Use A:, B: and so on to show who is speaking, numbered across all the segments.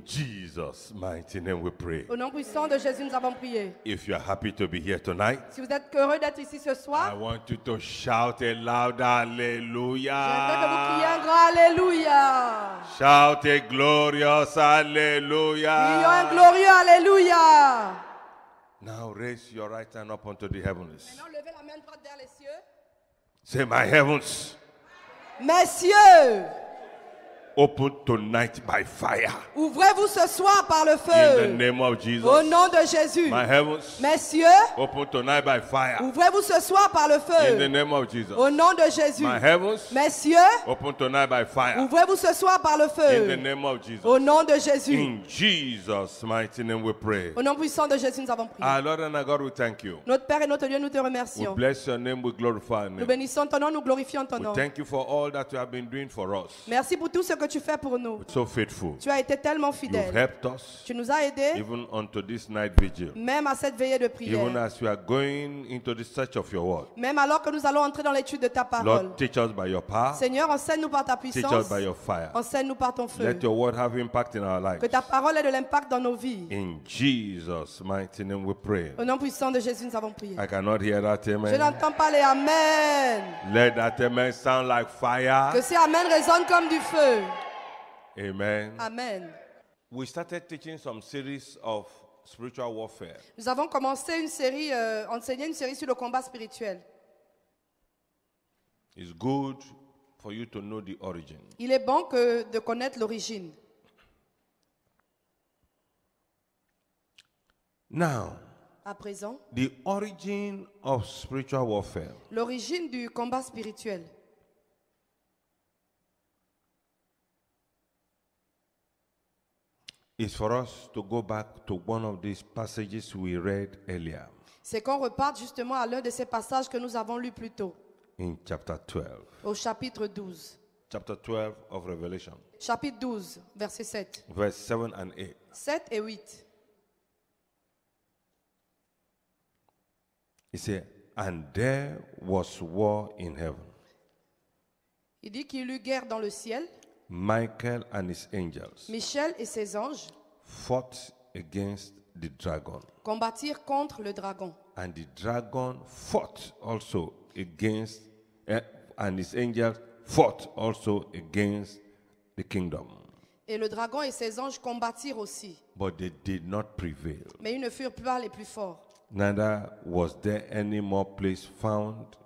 A: Jesus' mighty name we pray.
B: Au nom puissant de Jésus, nous avons prié.
A: If you are happy to be here tonight,
B: Si vous êtes heureux d'être ici ce
A: I
B: soir,
A: want you to shout a loud hallelujah.
B: j'aimerais que vous criez un grand Alléluia.
A: Shout a glorious hallelujah.
B: Crions un glorieux Alléluia.
A: Now raise your right hand up unto the heavens.
B: Maintenant, levez la main droite vers les cieux.
A: Say, my heavens,
B: Mes cieux,
A: open tonight by fire.
B: ouvrez-vous ce soir par le
A: In the
B: feu.
A: name of Jesus.
B: Au nom de Jésus.
A: My heavens,
B: Mes cieux,
A: open tonight by fire.
B: ouvrez-vous ce soir par le
A: In the
B: feu.
A: name of Jesus.
B: Au nom de Jésus.
A: My heavens,
B: Mes cieux,
A: open tonight by fire.
B: ouvrez-vous ce soir par le
A: In the
B: feu.
A: name of Jesus.
B: Au nom de Jésus.
A: In Jesus' mighty name we pray.
B: Au nom puissant de Jésus, nous avons prié.
A: Our Lord and our God, we thank you.
B: Notre Père et notre Dieu, nous te
A: We
B: remercions.
A: bless your name, we glorify your
B: Nous
A: name.
B: bénissons ton nom, nous glorifions ton
A: We
B: nom.
A: thank you for all that you have been doing for us.
B: Merci pour tout ce que tu fais pour nous.
A: So faithful.
B: Tu as été tellement
A: You've
B: fidèle.
A: helped us
B: Tu nous as aidés,
A: even unto this night vigil.
B: même à cette veillée de
A: Even
B: prière.
A: as we are going into the search of your word.
B: Même alors que nous allons entrer dans l'étude de ta parole.
A: Lord, teach us by your power.
B: Seigneur, enseigne-nous par ta
A: Teach us
B: puissance.
A: by your fire.
B: Enseigne-nous par ton feu.
A: Let your word have impact in our lives.
B: Que ta parole ait de l'impact dans nos vies.
A: In Jesus' mighty name we pray.
B: Au nom puissant de Jésus, nous avons prié.
A: I cannot hear that
B: Je
A: amen.
B: n'entends pas les Amen.
A: Let that amen sound like fire.
B: Que ces Amen résonnent comme du feu.
A: Amen.
B: Amen.
A: We started teaching some series of spiritual warfare.
B: Nous avons commencé une série, enseigné une série sur le combat spirituel.
A: It's good for you to know the origin.
B: Il est bon de connaître l'origine.
A: Now,
B: À présent,
A: the origin of spiritual warfare
B: l'origine du combat spirituel.
A: is for us to go back to one of these passages we read earlier
B: C'est qu'on reparte justement à l'un de ces passages que nous avons lus plus tôt,
A: in chapter 12.
B: au chapitre 12.
A: Chapter 12 of Revelation,
B: Chapitre 12, verset 7.
A: verse 7 and 8.
B: 7 et 8.
A: He said, and there was war in heaven.
B: Il dit qu'il y eut guerre dans le ciel.
A: Michael and his angels
B: Michel et ses anges
A: fought against the dragon.
B: combattirent contre le dragon.
A: And the dragon fought also against, and his angels fought also against the kingdom.
B: Et le dragon et ses anges combattirent aussi.
A: But they did not prevail.
B: Mais ils ne furent pas les plus forts.
A: Neither was there any more place found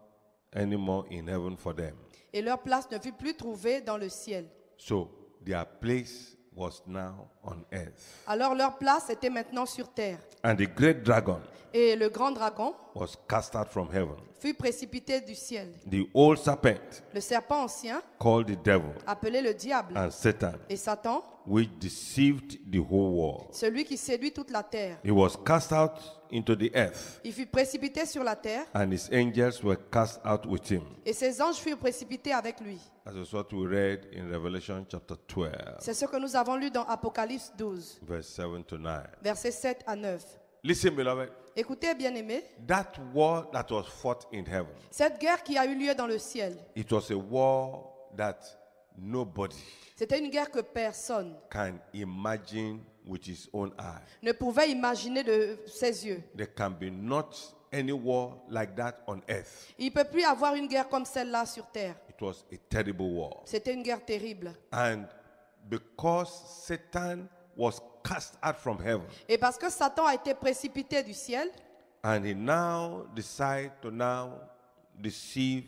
A: anymore in heaven for them.
B: Et leur place ne fut plus trouvée dans le ciel.
A: So their place was now on earth.
B: Alors leur place était maintenant sur terre.
A: And the great dragon
B: Et le grand dragon
A: was cast out from heaven.
B: fut précipité du ciel.
A: The old serpent
B: Le serpent ancien,
A: called the devil
B: appelé le diable,
A: and Satan,
B: et Satan,
A: which deceived the whole world.
B: celui qui séduit toute la terre.
A: He was cast out into the earth,
B: Il fut précipité sur la terre,
A: and his angels were cast out with him.
B: et ses anges furent précipités avec lui.
A: That is what we read in Revelation chapter 12,
B: C'est ce que nous avons lu dans Apocalypse 12,
A: verse 7 to 9.
B: versets 7 à 9.
A: Listen, beloved,
B: Écoutez, bien-aimés,
A: that war that was fought in heaven,
B: cette guerre qui a eu lieu dans le ciel,
A: it was a war that nobody
B: c'était une guerre que personne
A: can imagine with his own eye.
B: ne pouvait imaginer de ses yeux.
A: There can be not any war like that on earth.
B: Il ne peut plus y avoir une guerre comme celle-là sur terre.
A: It was a terrible war.
B: C'était une guerre terrible.
A: And because Satan was cast out from heaven,
B: Et parce que Satan a été précipité du ciel,
A: and he now decide to now deceive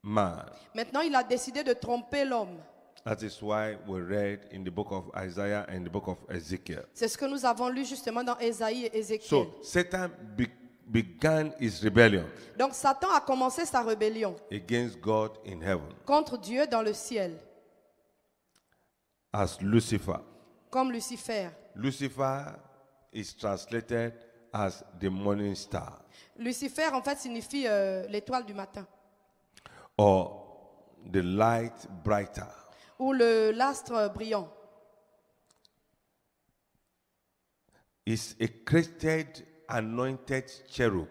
A: man.
B: maintenant il a décidé de tromper l'homme.
A: That is why we read in the book of Isaiah and the book of Ezekiel.
B: C'est ce que nous avons lu justement dans Ésaïe et Ézéchiel.
A: So Satan began his rebellion
B: Donc Satan a commencé sa rébellion
A: against God in heaven
B: contre Dieu dans le ciel,
A: as Lucifer.
B: comme Lucifer.
A: Lucifer is translated as the morning star,
B: Lucifer en fait signifie l'étoile du matin
A: or the light brighter.
B: ou l'astre brillant.
A: Is a crested anointed cherub,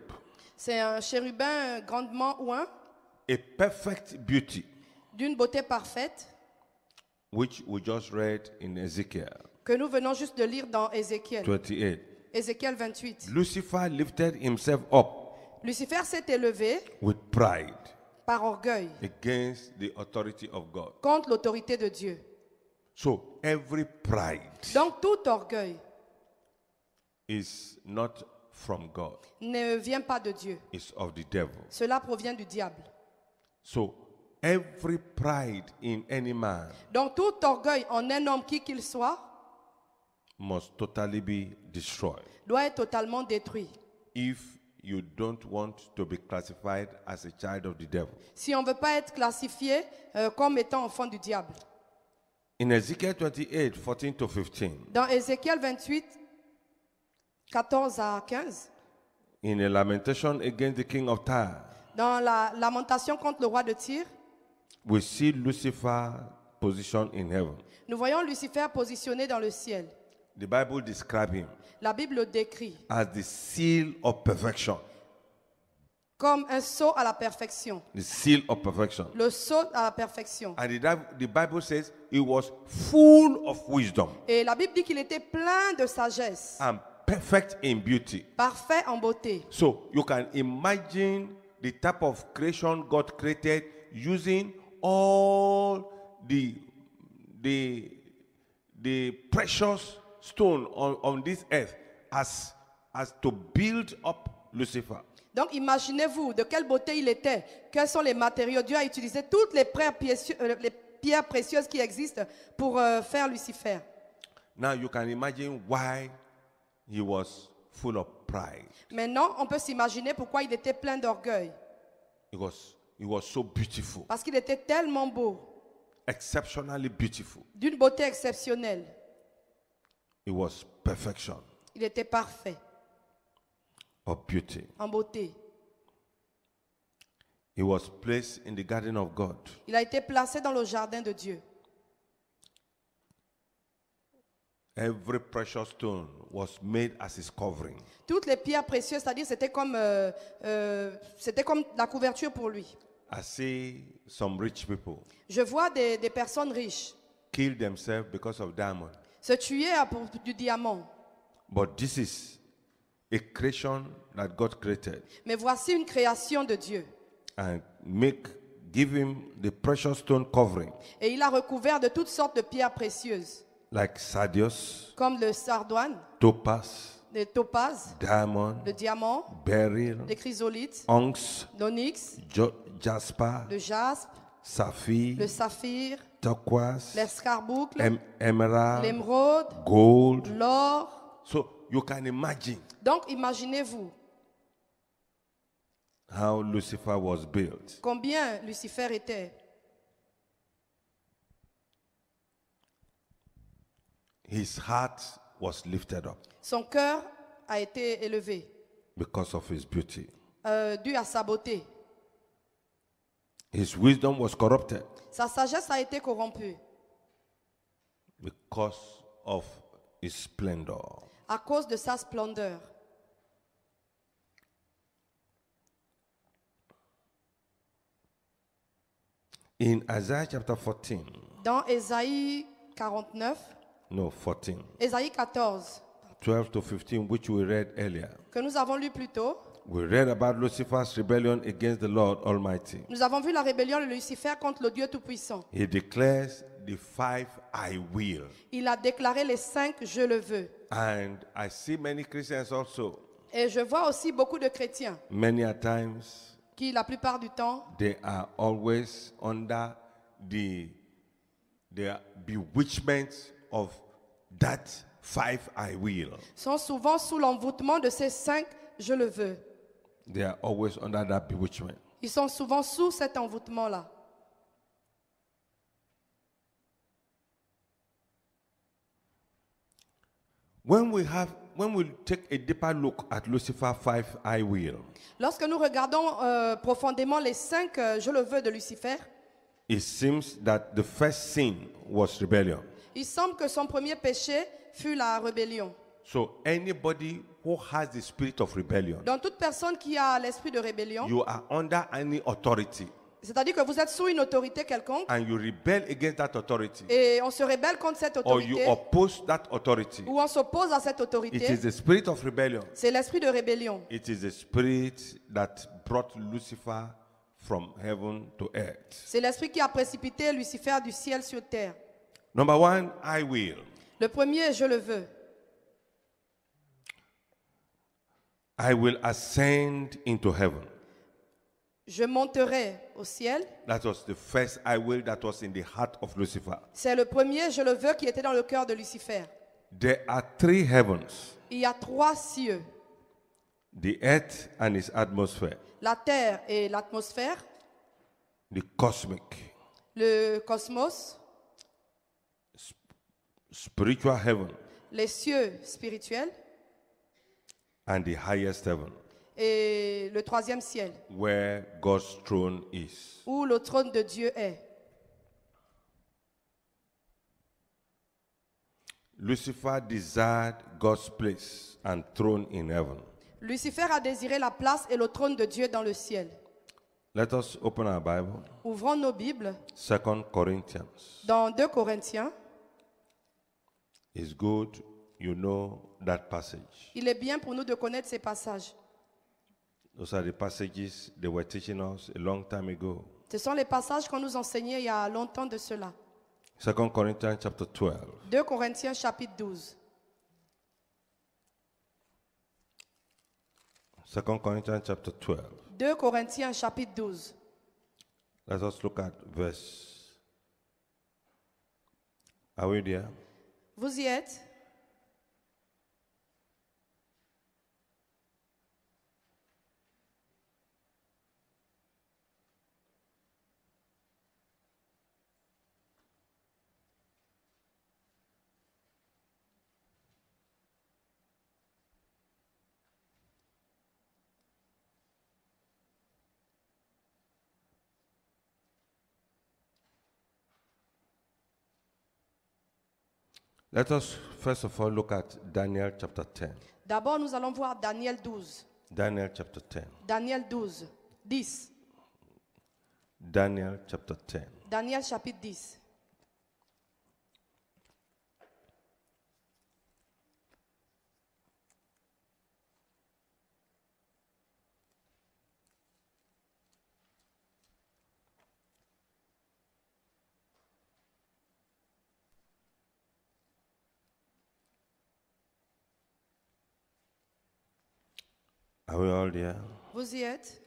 B: C'est un chérubin grandement oint,
A: a perfect beauty,
B: d'une beauté parfaite,
A: which we just read in Ezekiel.
B: que nous venons juste de lire dans Ézéchiel.
A: 28.
B: Ézéchiel 28.
A: Lucifer lifted himself up
B: Lucifer s'est élevé
A: with pride
B: par orgueil
A: against the authority of God.
B: contre l'autorité de Dieu.
A: So every pride
B: Donc tout orgueil
A: is not from God,
B: ne vient pas de Dieu.
A: it's of the devil.
B: Cela provient du diable.
A: So every pride in any man
B: Donc tout orgueil en un homme qui qu'il soit
A: must totally be destroyed
B: doit être totalement détruit.
A: if you don't want to be classified as a child of the devil.
B: Si on ne veut pas être classifié comme étant enfant du diable.
A: In Ezekiel 28, 14 to 15,
B: Dans Ézéchiel 28, 14 à 15,
A: in a lamentation against the king of Tyre,
B: dans la lamentation contre le roi de Tyr,
A: we see Lucifer positioned in heaven.
B: nous voyons Lucifer positionné dans le ciel.
A: The Bible describes him
B: La Bible le décrit
A: as the seal of perfection.
B: comme un sceau à la perfection.
A: The seal of perfection.
B: Le sceau à la perfection.
A: And the Bible says he was full of wisdom
B: Et la Bible dit qu'il était plein de sagesse,
A: and perfect in beauty.
B: parfait en beauté.
A: So you can imagine the type of creation God created using all the precious stone on this earth as to build up Lucifer.
B: Donc imaginez-vous de quelle beauté il était, quels sont les matériaux. Dieu a utilisé toutes les pierres précieuses qui existent pour faire Lucifer.
A: Now you can imagine why he was full of pride.
B: Maintenant, on peut s'imaginer pourquoi il était plein d'orgueil.
A: He was so beautiful,
B: Parce qu'il était tellement beau,
A: exceptionally beautiful.
B: d'une beauté exceptionnelle.
A: It was perfection
B: Il était parfait
A: of beauty.
B: en beauté.
A: He was placed in the garden of God.
B: Il a été placé dans le jardin de Dieu.
A: Every precious stone was made as his covering.
B: Toutes les pierres précieuses, c'est-à-dire c'était comme la couverture pour lui.
A: I see some rich people
B: Je vois des personnes riches
A: kill themselves because of diamond.
B: se tuer pour du diamant.
A: But this is a creation that God created
B: Mais voici une création de Dieu.
A: and give him the precious stone covering,
B: Et il a recouvert de toutes sortes de pierres précieuses,
A: like sardius,
B: comme le sardoine,
A: topaz,
B: le topaz,
A: diamond,
B: le diamant,
A: beryl,
B: le chrysolite,
A: onyx,
B: l'onyx,
A: jasper,
B: le jaspe,
A: sapphire,
B: le saphir,
A: turquoise,
B: l'escarboucle,
A: emerald,
B: l'émeraude,
A: gold.
B: l'or.
A: So you can imagine
B: Donc imaginez-vous
A: how Lucifer was built.
B: combien Lucifer était.
A: His heart was lifted up
B: Son cœur a été élevé
A: because of his beauty.
B: dû à sa beauté.
A: His wisdom was corrupted
B: Sa sagesse a été corrompue
A: because of his splendor.
B: à cause de sa splendeur.
A: In Isaiah chapter 14,
B: Dans Ésaïe 49,
A: no, 14,
B: Ésaïe 14,
A: 12 to 15, which we read earlier,
B: que nous avons lu plus tôt,
A: we read about Lucifer's rebellion against the Lord Almighty.
B: nous avons vu la rébellion de Lucifer contre le Dieu Tout-Puissant.
A: He declares the 5 I will.
B: Il a déclaré les 5 je le veux.
A: And I see many Christians also,
B: Et je vois aussi beaucoup de chrétiens
A: many a times,
B: qui, la plupart du temps,
A: they are always under the bewitchment of that 5 I will.
B: sont souvent sous l'envoûtement de ces 5 je le veux.
A: They are always under that bewitchment.
B: Ils sont souvent sous cet envoûtement-là.
A: When we take a deeper look at Lucifer 5 I will,
B: Lorsque nous regardons profondément les 5 je le veux de Lucifer,
A: it seems that the first sin was rebellion.
B: il semble que son premier péché fut la rébellion.
A: So anybody who has the spirit of rebellion,
B: Donc toute personne qui a l'esprit de rébellion,
A: you are under any authority.
B: C'est-à-dire que vous êtes sous une autorité quelconque
A: and you rebel against that authority,
B: et on se rebelle contre cette
A: or you
B: autorité
A: oppose that authority,
B: ou on s'oppose à cette
A: it
B: autorité,
A: is the spirit of rebellion.
B: c'est l'esprit de rébellion.
A: It is the spirit that brought Lucifer from heaven to earth.
B: C'est l'esprit qui a précipité Lucifer du ciel sur terre.
A: Number one, I will.
B: Le premier, je le veux.
A: I will ascend into heaven.
B: Je monterai au ciel.
A: That was the first I will that was in the heart of Lucifer.
B: C'est le premier, je le veux, qui était dans le cœur de Lucifer.
A: There are three heavens,
B: Il y a 3 cieux,
A: the earth and its atmosphere,
B: la terre et l'atmosphère,
A: the cosmic,
B: le cosmos,
A: spiritual heaven,
B: les cieux spirituels
A: and the highest heaven,
B: et le 3e ciel,
A: where God's throne is.
B: où le trône de Dieu est.
A: Lucifer desired God's place and throne in heaven.
B: Lucifer a désiré la place et le trône de Dieu dans le ciel.
A: Let us open our Bible,
B: Ouvrons nos Bibles
A: 2 Corinthians.
B: dans 2 Corinthiens.
A: It's good you know that passage.
B: Il est bien pour nous de connaître ces passages.
A: Those are the passages they were teaching us a long time ago.
B: Ce sont les passages qu'on nous enseignait il y a longtemps de cela.
A: 2 Corinthians chapter 12.
B: 2 Corinthiens chapitre 12.
A: 2 Corinthians chapter 12.
B: 2 Corinthiens chapitre 12.
A: Let us look at verse. Are we there?
B: Vous y êtes?
A: Let us first of all look at Daniel chapter 10.
B: D'abord, nous allons voir Daniel 12.
A: Daniel chapter 10.
B: Daniel 12. 10.
A: Daniel chapter 10.
B: Daniel chapitre 10.
A: Are we all there?
B: Vous y êtes?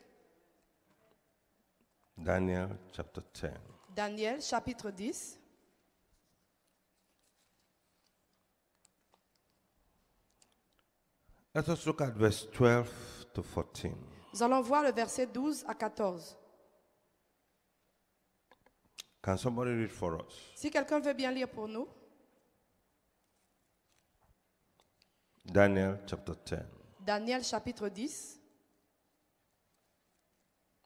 A: Daniel chapter 10.
B: Daniel chapitre 10.
A: Let us look at verse 12 to 14.
B: Nous allons voir le verset 12 à 14.
A: Can somebody read for us?
B: Si quelqu'un veut bien lire pour nous.
A: Daniel chapter 10.
B: Daniel chapitre 10.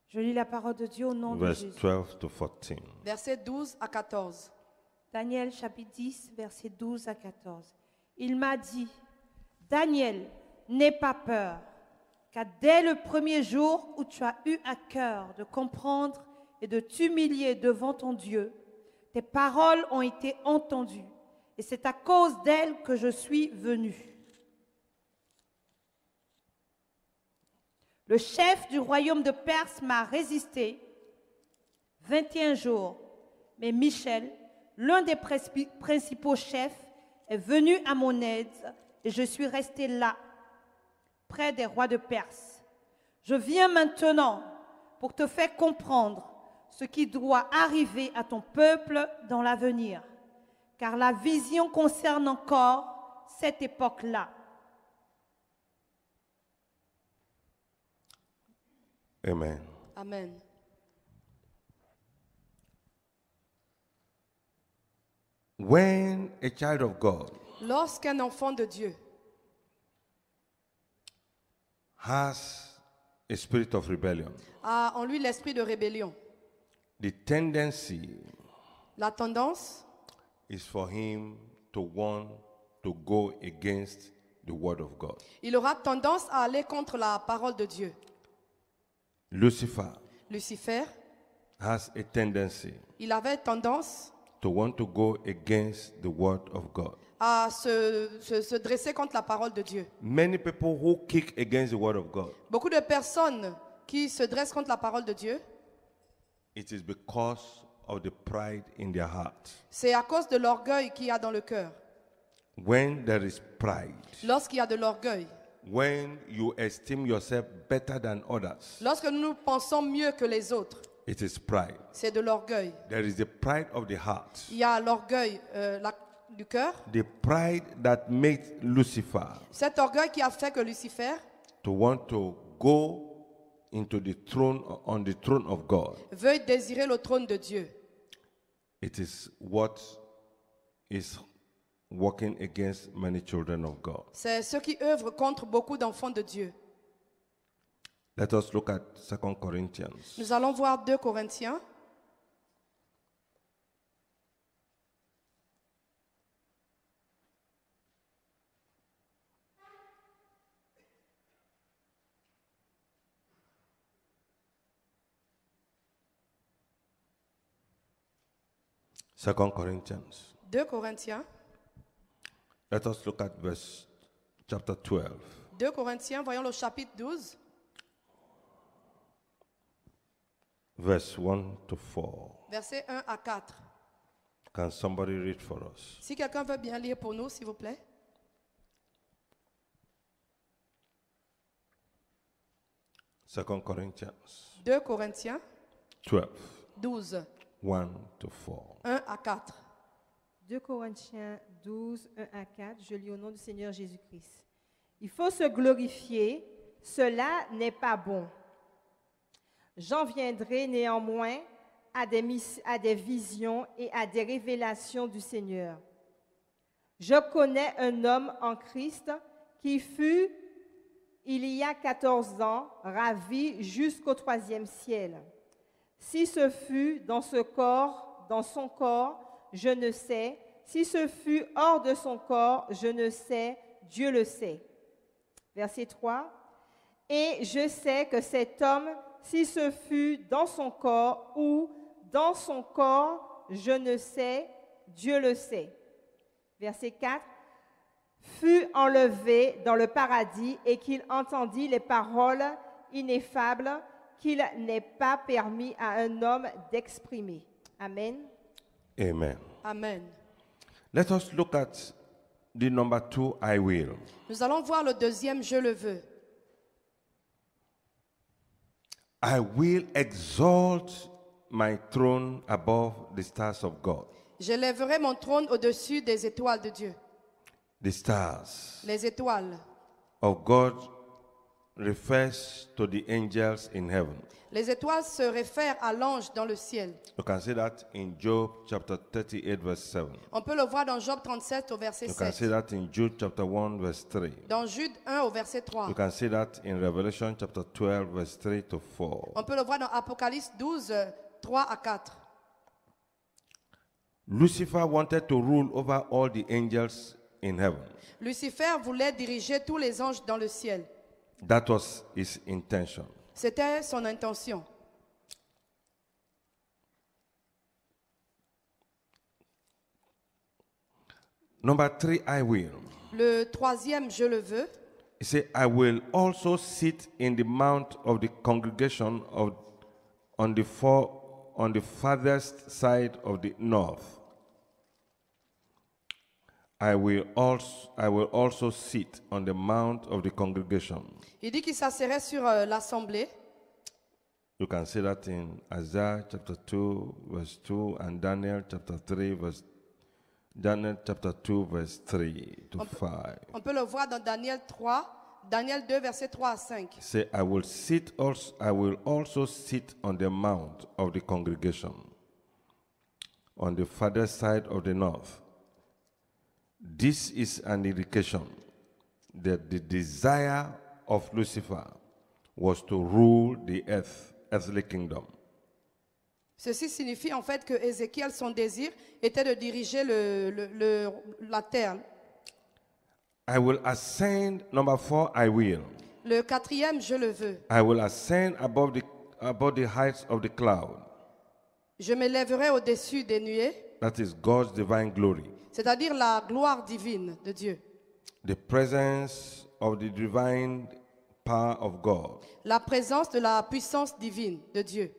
C: Je lis la parole de Dieu au nom de
A: Verse
C: Jésus.
A: 12 to 14.
B: Verset 12 à 14.
C: Daniel chapitre 10, verset 12 à 14. Il m'a dit, Daniel, n'aie pas peur, car dès le premier jour où tu as eu à cœur de comprendre et de t'humilier devant ton Dieu, tes paroles ont été entendues, et c'est à cause d'elles que je suis venu. Le chef du royaume de Perse m'a résisté 21 jours, mais Michel, l'un des principaux chefs, est venu à mon aide et je suis resté là, près des rois de Perse. Je viens maintenant pour te faire comprendre ce qui doit arriver à ton peuple dans l'avenir, car la vision concerne encore cette époque-là.
A: Amen.
B: Amen.
A: When a child of God
B: Lorsqu'un enfant de Dieu
A: has a spirit of rebellion,
B: a en lui l'esprit de rébellion,
A: the tendency
B: la tendance,
A: is for him to want to go against the word of God.
B: il aura tendance à aller contre la parole de Dieu.
A: Lucifer
B: Lucifer
A: has a tendency
B: il avait tendance
A: to want to go against the word of God.
B: à se dresser contre la parole de Dieu.
A: Many people who kick against the word of God,
B: Beaucoup de personnes qui se dressent contre la parole de Dieu,
A: it is because of the pride in their heart.
B: c'est à cause de l'orgueil qu'il y a dans le cœur.
A: When there is pride,
B: Lorsqu'il y a de l'orgueil,
A: when you esteem yourself better than others,
B: lorsque nous pensons mieux que les autres,
A: it is pride.
B: c'est de l'orgueil.
A: There is the pride of the heart,
B: Il y a l'orgueil du cœur,
A: the pride that made Lucifer
B: cet orgueil qui a fait que Lucifer
A: to want to go into the throne, on the throne of God.
B: veuille désirer le trône de Dieu.
A: It is what is working against many children of God.
B: C'est ce qui œuvre contre beaucoup d'enfants de Dieu.
A: Let us look at 2 Corinthians.
B: Nous allons voir 2 Corinthiens.
A: Second Corinthians.
B: 2 Corinthiens.
A: Let us look at verse chapter 12.
B: 2 Corinthiens, voyons le chapitre 12,
A: Verse 1 to 4.
B: versets 1 à 4.
A: Can somebody read for us?
B: Si quelqu'un veut bien lire pour nous, s'il vous plaît.
A: Second Corinthians
B: 2 Corinthiens
A: 12,
B: 12,
A: 1 to 4.
B: 1 à 4.
C: 2 Corinthiens 12, 1 à 4, je lis au nom du Seigneur Jésus-Christ. Il faut se glorifier, cela n'est pas bon. J'en viendrai néanmoins à des visions et à des révélations du Seigneur. Je connais un homme en Christ qui fut, il y a 14 ans, ravi jusqu'au 3e ciel. Si ce fut dans son corps, je ne sais. Si ce fut hors de son corps, je ne sais. Dieu le sait. Verset 3. Et je sais que cet homme, si ce fut dans son corps ou dans son corps, je ne sais. Dieu le sait. Verset 4. Fut enlevé dans le paradis et qu'il entendit les paroles ineffables qu'il n'est pas permis à un homme d'exprimer. Amen.
A: Amen.
B: Amen.
A: Let us look at the number 2, I will.
B: Nous allons voir le deuxième, je le veux.
A: I will exalt my throne above the stars of God.
B: J'élèverai mon trône au-dessus des étoiles de Dieu.
A: The stars
B: Les étoiles.
A: of God refers to the angels in heaven.
B: Les étoiles se réfèrent à l'ange dans le ciel.
A: You can see that in Job chapter 38 verse 7.
B: On peut le voir dans Job 37 au verset
A: You can see
B: 7.
A: that in Jude chapter 1 verse 3.
B: Dans Jude 1 au verset 3.
A: You can see that in Revelation chapter 12 verse 3 to 4.
B: On peut le voir dans Apocalypse 12, 3 à 4.
A: Lucifer wanted to rule over all the angels in heaven.
B: Lucifer voulait diriger tous les anges dans le ciel.
A: That was his intention.
B: C'était son intention.
A: Number 3, I will.
B: Le troisième, je le veux.
A: He said, I will also sit in the mount of the congregation on the farthest side of the north. I will also sit on the mount of the congregation.
B: Il dit qu'il s'asserait sur l'assemblée.
A: You can see that in Isaiah chapter 2 verse 2 and Daniel chapter 2 verse 3 to 5.
B: On peut le voir dans Daniel 3, Daniel 2, verset 3 à 5.
A: Say, I will also sit on the mount of the congregation, on the farther side of the north. This is an indication that the desire of Lucifer was to rule the earthly kingdom.
B: Ceci signifie en fait que Ézéchiel, son désir était de diriger la terre.
A: I will ascend, number 4, I will.
B: Le quatrième, je le veux.
A: I will ascend above the heights of the cloud.
B: Je m'élèverai au-dessus des nuées,
A: That is God's divine glory.
B: c'est-à-dire la gloire divine de Dieu.
A: The presence of the divine power of God.
B: La présence de la puissance divine de Dieu.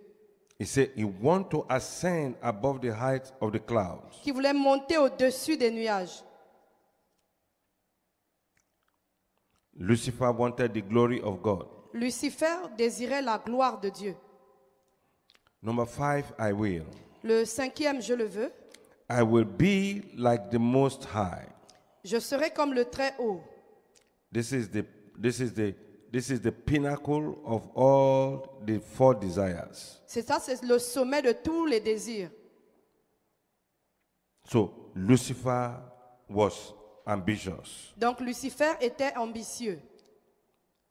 A: He said he want to ascend above the height of the clouds.
B: Qui voulait monter au-dessus des nuages.
A: Lucifer wanted the glory of God.
B: Lucifer désirait la gloire de Dieu.
A: Number 5, I will.
B: Le cinquième, je le veux.
A: I will be like the Most High.
B: Je serai comme le Très-Haut.
A: This is the pinnacle of all the 4 desires.
B: C'est ça, c'est le sommet de tous les désirs.
A: So Lucifer was ambitious
B: Donc Lucifer était ambitieux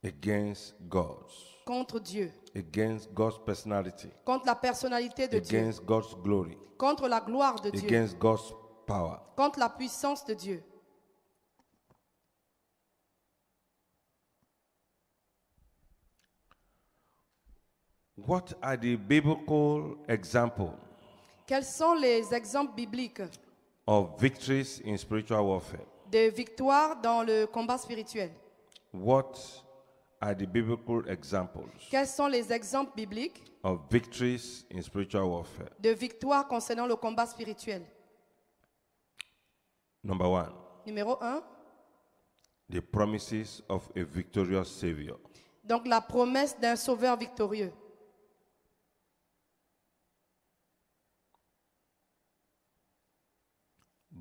A: against God,
B: contre Dieu,
A: against God's personality,
B: contre la personnalité de Dieu,
A: against God's glory,
B: contre la gloire de Dieu,
A: against God's power.
B: contre la puissance de Dieu.
A: What are the biblical examples
B: Quels sont les exemples bibliques
A: of victories in spiritual warfare?
B: de victoires dans le combat spirituel?
A: What are the biblical examples
B: Quels sont les exemples bibliques
A: of victories in spiritual warfare?
B: de victoires concernant le combat spirituel?
A: Number 1,
B: Numéro 1,
A: the promises of a victorious Savior.
B: donc la promesse d'un sauveur victorieux.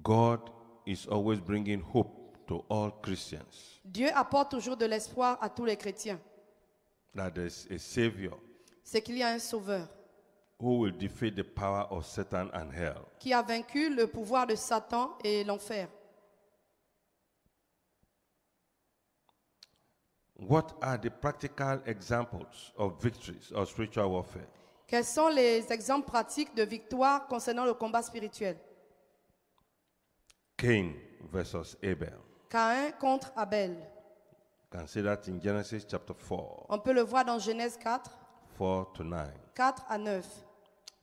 A: God is always bringing hope to all Christians
B: Dieu apporte toujours de l'espoir à tous les chrétiens.
A: that there is a Savior
B: C'est qu'il y a un sauveur
A: who will defeat the power of Satan and hell.
B: qui a vaincu le pouvoir de Satan et l'enfer.
A: What are the practical examples of victories of spiritual warfare?
B: Quels sont les exemples pratiques de victoire concernant le combat spirituel?
A: Cain versus Abel.
B: Caïn contre Abel.
A: You can see that in Genesis chapter 4,
B: On peut le voir dans Genèse 4,
A: 4 to 9.
B: 4 à 9.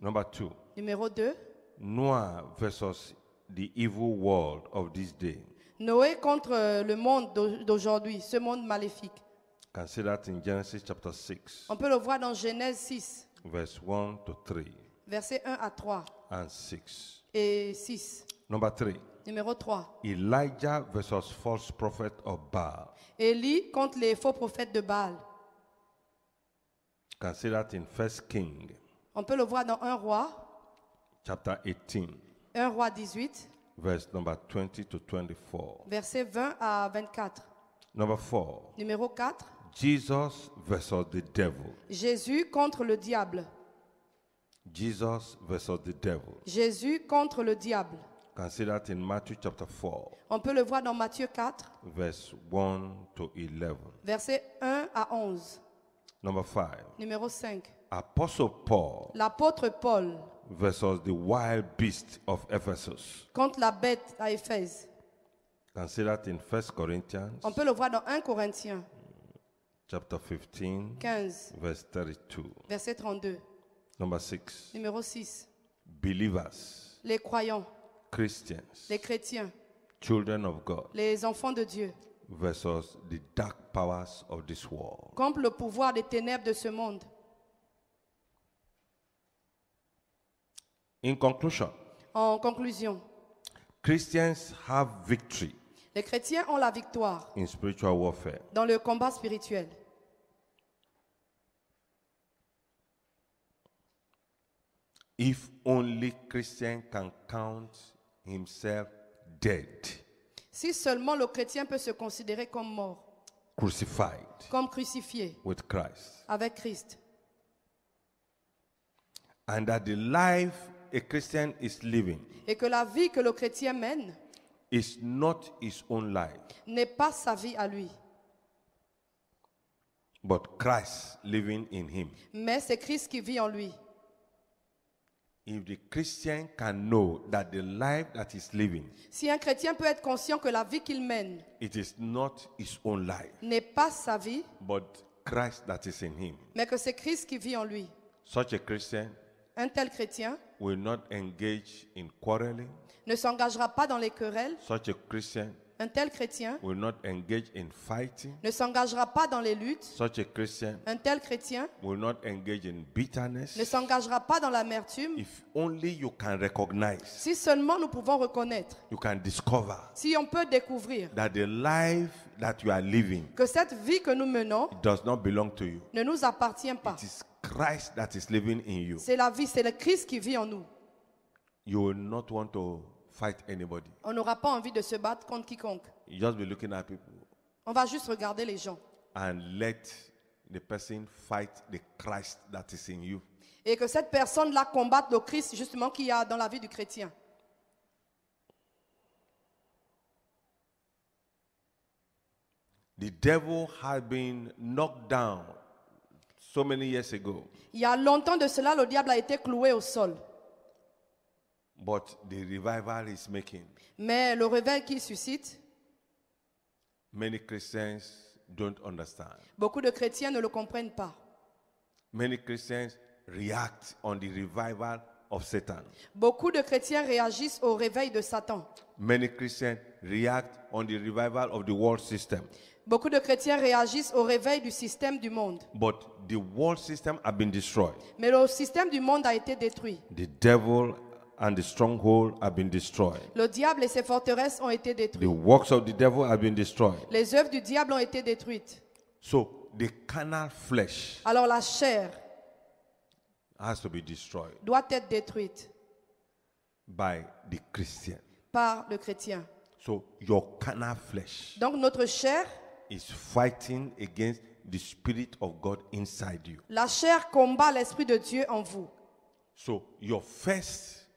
A: Number 2,
B: Numéro 2,
A: Noah versus the evil world of this day.
B: Noé contre le monde d'aujourd'hui, ce monde maléfique.
A: You can see that in Genesis chapter 6,
B: On peut le voir dans Genèse 6,
A: verse 1 to 3
B: versets 1 à 3
A: and 6.
B: et 6.
A: Number 3,
B: Numéro 3,
A: Elijah versus false prophet of Baal.
B: Élie contre les faux prophètes de Baal.
A: You can see that in 1 King
B: On peut le voir dans 1 roi,
A: chapter 18,
B: 1 roi 18,
A: verse number 20 to 24.
B: versets 20 à 24.
A: Number 4,
B: Numéro 4,
A: Jesus versus the devil.
B: Jésus contre le diable.
A: Jesus versus the devil.
B: Jésus contre le diable.
A: You can see that in Matthew chapter 4,
B: On peut le voir dans Matthieu 4,
A: verse 1 to 11.
B: versets 1 à 11.
A: Number 5,
B: Numéro 5,
A: Apostle Paul
B: l'apôtre Paul
A: versus the wild beast of Ephesus.
B: contre la bête à Éphèse.
A: You can see that in 1 Corinthians
B: On peut le voir dans 1 Corinthiens
A: chapter 15,
B: 15,
A: verse 32.
B: verset 32.
A: Number 6,
B: Numéro 6,
A: believers,
B: les croyants,
A: Christians,
B: les chrétiens,
A: children of God
B: les enfants de Dieu,
A: versus the dark powers of this world.
B: contre le pouvoir des ténèbres de ce monde.
A: In conclusion,
B: En conclusion,
A: Christians have victory
B: les chrétiens ont la victoire
A: in spiritual warfare.
B: dans le combat spirituel.
A: If only Christian can count himself dead,
B: Si seulement le chrétien peut se considérer comme mort,
A: crucified
B: comme crucifié
A: with Christ,
B: avec Christ,
A: and that the life a Christian is living
B: et que la vie que le chrétien mène
A: is not his own life,
B: n'est pas sa vie à lui,
A: but Christ living in him.
B: mais c'est Christ qui vit en lui.
A: If the Christian can know that the life that he's living,
B: Si un chrétien peut être conscient que la vie qu'il mène
A: it is not his own life,
B: n'est pas sa vie,
A: but Christ that is in him,
B: mais que c'est Christ qui vit en lui,
A: such a Christian
B: Un tel chrétien
A: will not engage in quarreling.
B: ne s'engagera pas dans les querelles.
A: Such a Christian
B: Un tel chrétien
A: will not engage in fighting.
B: ne s'engagera pas dans les luttes.
A: Such a Christian
B: Un tel chrétien
A: will not engage in bitterness.
B: ne s'engagera pas dans l'amertume.
A: If only you can recognize,
B: Si seulement nous pouvons reconnaître,
A: you can discover
B: si on peut découvrir
A: that the life that you are living
B: que cette vie que nous menons
A: does not belong to you.
B: ne nous appartient pas.
A: It is Christ that is living in you.
B: C'est la vie, c'est le Christ qui vit en nous.
A: You will not want to fight anybody.
B: On n'aura pas envie de se battre contre quiconque.
A: You just be looking at people
B: On va juste regarder les gens.
A: and let the person fight the Christ that is in you.
B: Et que cette personne-là combatte le Christ justement qu'il y a dans la vie du chrétien.
A: The devil had been knocked down so many years ago,
B: Il y a longtemps de cela, le diable a été cloué au sol.
A: but the revival is making.
B: Mais le réveil qu'il suscite,
A: Many Christians don't understand.
B: beaucoup de chrétiens ne le comprennent pas.
A: Many Christians react on the revival of Satan.
B: Beaucoup de chrétiens réagissent au réveil de Satan.
A: Many Christians react on the revival of the world system.
B: Beaucoup de chrétiens réagissent au réveil du système du monde.
A: But the world system has been destroyed.
B: Mais le système du monde a été détruit.
A: The devil and the stronghold have been destroyed.
B: Le diable et ses forteresses ont été
A: The
B: détruits.
A: works of the devil have been destroyed.
B: Les œuvres du diable ont été détruites.
A: So the carnal flesh
B: Alors la chair
A: has to be destroyed
B: doit être détruite
A: by the Christian.
B: par le chrétien.
A: So your carnal flesh
B: Donc notre chair,
A: is fighting against the Spirit of God inside you.
B: la chair combat l'Esprit de Dieu en vous.
A: So your first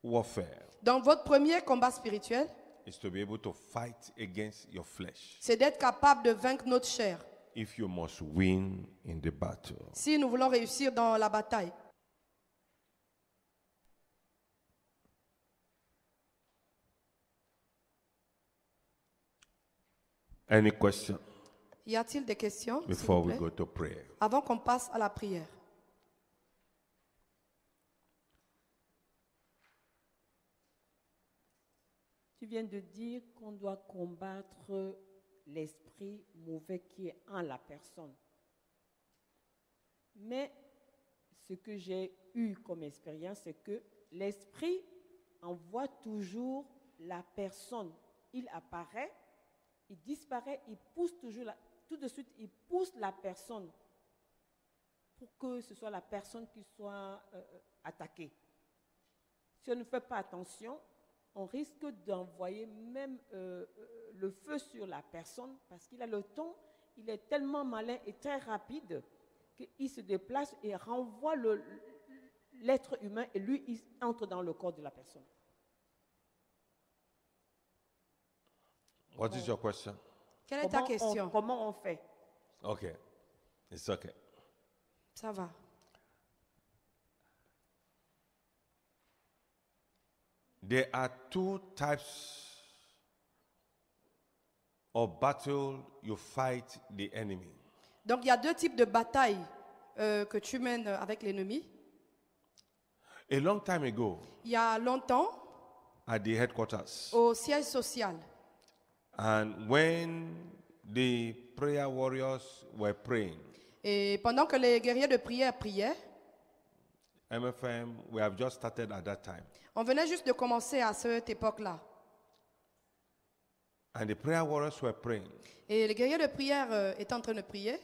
A: warfare
B: Donc votre premier combat spirituel,
A: is to be able to fight against your flesh
B: c'est d'être capable de vaincre notre chair.
A: if you must win in the battle.
B: Si nous voulons réussir dans la bataille.
A: Any question
B: Y a-t-il des questions s'il
A: before
B: vous
A: we
B: plaît,
A: go to prayer?
B: avant qu'on passe à la prière?
D: Tu viens de dire qu'on doit combattre l'esprit mauvais qui est en la personne. Mais ce que j'ai eu comme expérience, c'est que l'esprit envoie toujours la personne. Il apparaît, il disparaît, il pousse toujours, tout de suite, il pousse la personne pour que ce soit la personne qui soit attaquée. Si on ne fait pas attention, on risque d'envoyer même le feu sur la personne parce qu'il a le temps, il est tellement malin et très rapide qu'il se déplace et renvoie l'être humain et lui, il entre dans le corps de la personne.
A: What is your question?
B: Quelle est ta question?
D: Comment on fait?
A: Okay. It's okay.
B: Ça va.
A: There are two types of battle you fight the enemy.
B: Donc il y a deux types de batailles que tu mènes avec l'ennemi.
A: A long time ago,
B: Il y a longtemps,
A: at the headquarters,
B: au siège social,
A: and when the prayer warriors were praying,
B: et pendant que les guerriers de prière priaient,
A: MFM, we have just started at that time.
B: on venait juste de commencer à cette époque-là.
A: And the prayer warriors were praying.
B: Et les guerriers de prière étaient en train de prier.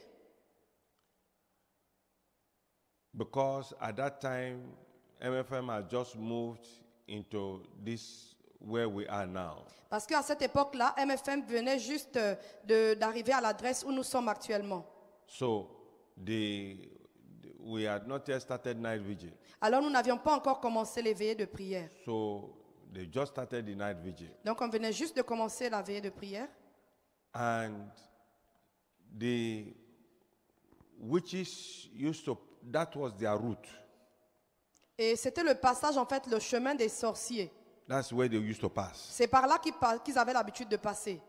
A: Because at that time, MFM had just moved into this where we are now.
B: Parce qu'à cette époque-là, MFM venait juste d'arriver à l'adresse où nous sommes actuellement.
A: So we had not yet started night vigil.
B: Alors nous n'avions pas encore commencé les veillées de prière.
A: So they just started the night vigil.
B: Donc on venait juste de commencer la veillée de prière.
A: And the witches used to, that was their route.
B: Et c'était le passage, en fait, le chemin des sorciers.
A: That's where they used to pass.
B: C'est par là qu'ils avaient l'habitude de passer.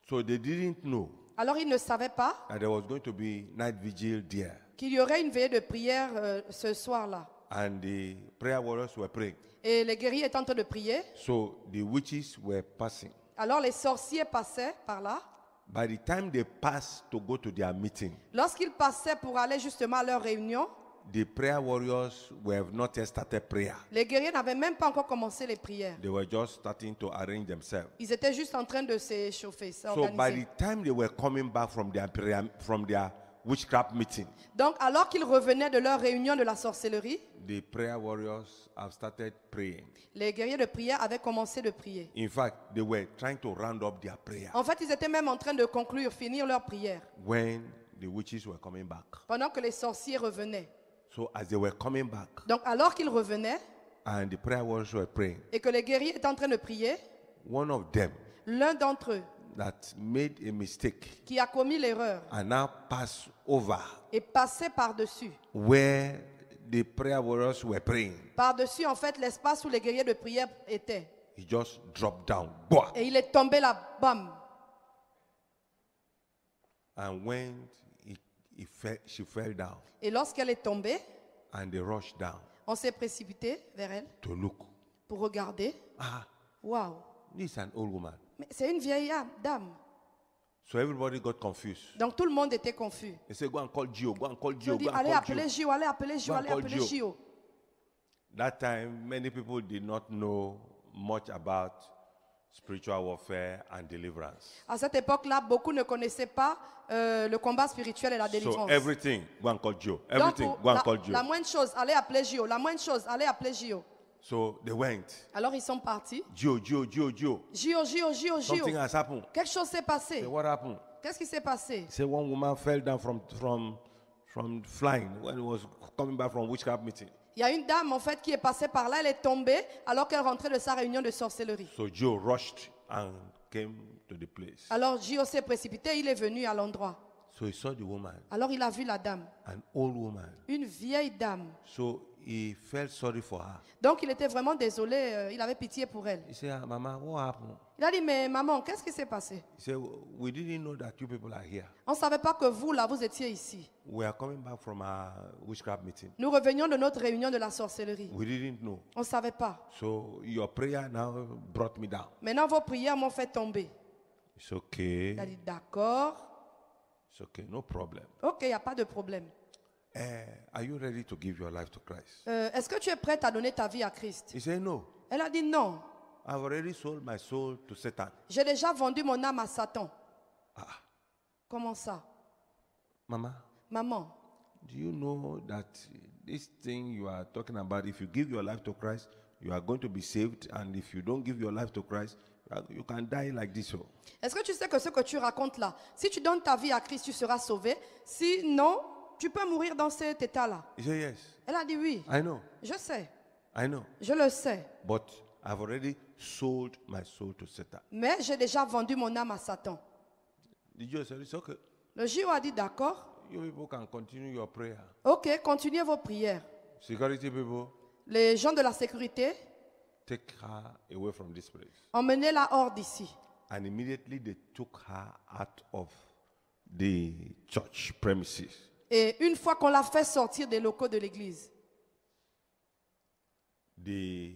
A: So they didn't know
B: Alors ils ne savaient pas
A: that there was going to be night vigil there.
B: qu'il y aurait une veillée de prière ce soir-là.
A: and the prayer warriors were praying.
B: Et les guerriers étaient en train de prier.
A: So the witches were passing.
B: Alors les sorciers passaient par là.
A: By the time they passed to go to their meeting,
B: Lorsqu'ils passaient pour aller justement à leur réunion,
A: the prayer warriors were not yet started prayer.
B: les guerriers n'avaient même pas encore commencé les prières.
A: They were just starting to arrange themselves.
B: Ils étaient juste en train de s'échauffer,
A: So by
B: s'organiser.
A: the time they were coming back from their prayer, from their witchcraft meeting,
B: Donc alors qu'ils revenaient de leur réunion de la sorcellerie,
A: the prayer warriors have started praying.
B: les guerriers de prière avaient commencé de prier.
A: In fact, they were trying to round up their prayer
B: En fait, ils étaient même en train de conclure, finir leur prière,
A: when the witches were coming back.
B: pendant que les sorciers revenaient.
A: So as they were coming back
B: Donc alors qu'ils revenaient
A: and the prayer warriors were praying,
B: et que les guerriers étaient en train de prier,
A: one of them
B: l'un d'entre eux
A: that made a mistake
B: qui a commis l'erreur
A: and now passed over
B: est passé par-dessus.
A: where the prayer warriors were praying.
B: Par-dessus, en fait, l'espace où les guerriers de prière étaient.
A: He just dropped down. Boah!
B: Et il est tombé là, bam.
A: And when she fell down
B: Et lorsqu'elle est tombée,
A: and they rushed down
B: on s'est précipité vers elle
A: to look.
B: pour regarder.
A: Ah,
B: Waouh!
A: this is an old woman.
B: Mais c'est une vieille dame.
A: So everybody got confused.
B: Donc tout le monde était confus.
A: They said, go and call Gio, go and call
B: Je
A: Gio,
B: dis,
A: go and
B: allez
A: call
B: appeler
A: Gio.
B: Gio, allez appeler Gio,
A: Go and
B: allez
A: call
B: appeler
A: Gio.
B: Gio.
A: That time, many people did not know much about spiritual warfare and deliverance.
B: À cette époque-là, beaucoup ne connaissaient pas le combat spirituel et la
A: So
B: délivrance.
A: everything, go and call Gio.
B: Donc,
A: Everything,
B: pour
A: go and call
B: la
A: Gio.
B: moindre chose, allez appeler Gio. La moindre chose, allez appeler Gio.
A: So they went.
B: Alors ils sont partis.
A: Gio, Gio, Gio, Gio.
B: Gio, Gio, Gio, Gio.
A: Something has happened.
B: Quelque chose s'est passé.
A: Say, what happened?
B: Qu'est-ce qui s'est passé?
A: Say one woman fell down from flying when he was coming back from witchcraft meeting.
B: Il y a une dame en fait qui est passée par là, elle est tombée alors qu'elle rentrait de sa réunion de sorcellerie.
A: So Gio rushed and came to the place.
B: Alors Gio s'est précipité, il est venu à l'endroit.
A: So he saw the woman,
B: Alors il a vu la dame,
A: an old woman.
B: une vieille dame.
A: So he felt sorry for her.
B: Donc il était vraiment désolé, il avait pitié pour elle.
A: He said, Mama, what happened?
B: Il a dit, mais maman, qu'est-ce qui s'est passé?
A: He said, we didn't know that you people are here.
B: On ne savait pas que vous, là, vous étiez ici.
A: We are coming back from our witchcraft meeting.
B: Nous revenions de notre réunion de la sorcellerie.
A: We didn't know.
B: On ne savait pas.
A: So your prayer now brought me down.
B: Maintenant, vos prières m'ont fait tomber.
A: It's okay.
B: Il a dit, d'accord.
A: It's okay. No problem.
B: Ok, il n'y a pas de problème.
A: Are you ready to give your life to Christ?
B: Est-ce que tu es prête à donner ta vie à Christ?
A: He said, no.
B: Elle a dit, non.
A: I've already sold my soul to Satan.
B: J'ai déjà vendu mon âme à Satan.
A: Ah,
B: Comment ça?
A: Mama,
B: Maman,
A: do you know that this thing you are talking about, if you give your life to Christ, you are going to be saved, and if you don't give your life to Christ, you can die like this. Oh.
B: est-ce que tu sais que ce que tu racontes là, si tu donnes ta vie à Christ, tu seras sauvé. Sinon, tu peux mourir dans cet état-là.
A: He said, yes,
B: Elle a dit oui.
A: I know,
B: Je sais.
A: I know,
B: Je le sais.
A: but I've already sold my soul to Satan.
B: Mais j'ai déjà vendu mon âme à Satan.
A: The Jew said, it's okay.
B: Le Gio a dit d'accord.
A: You people can continue your prayer.
B: Ok, continuez vos prières.
A: Security people,
B: Les gens de la sécurité,
A: take her away from this place.
B: emmenez-la hors d'ici.
A: And immediately they took her out of the church premises.
B: Et une fois qu'on l'a fait sortir des locaux de l'église,
A: The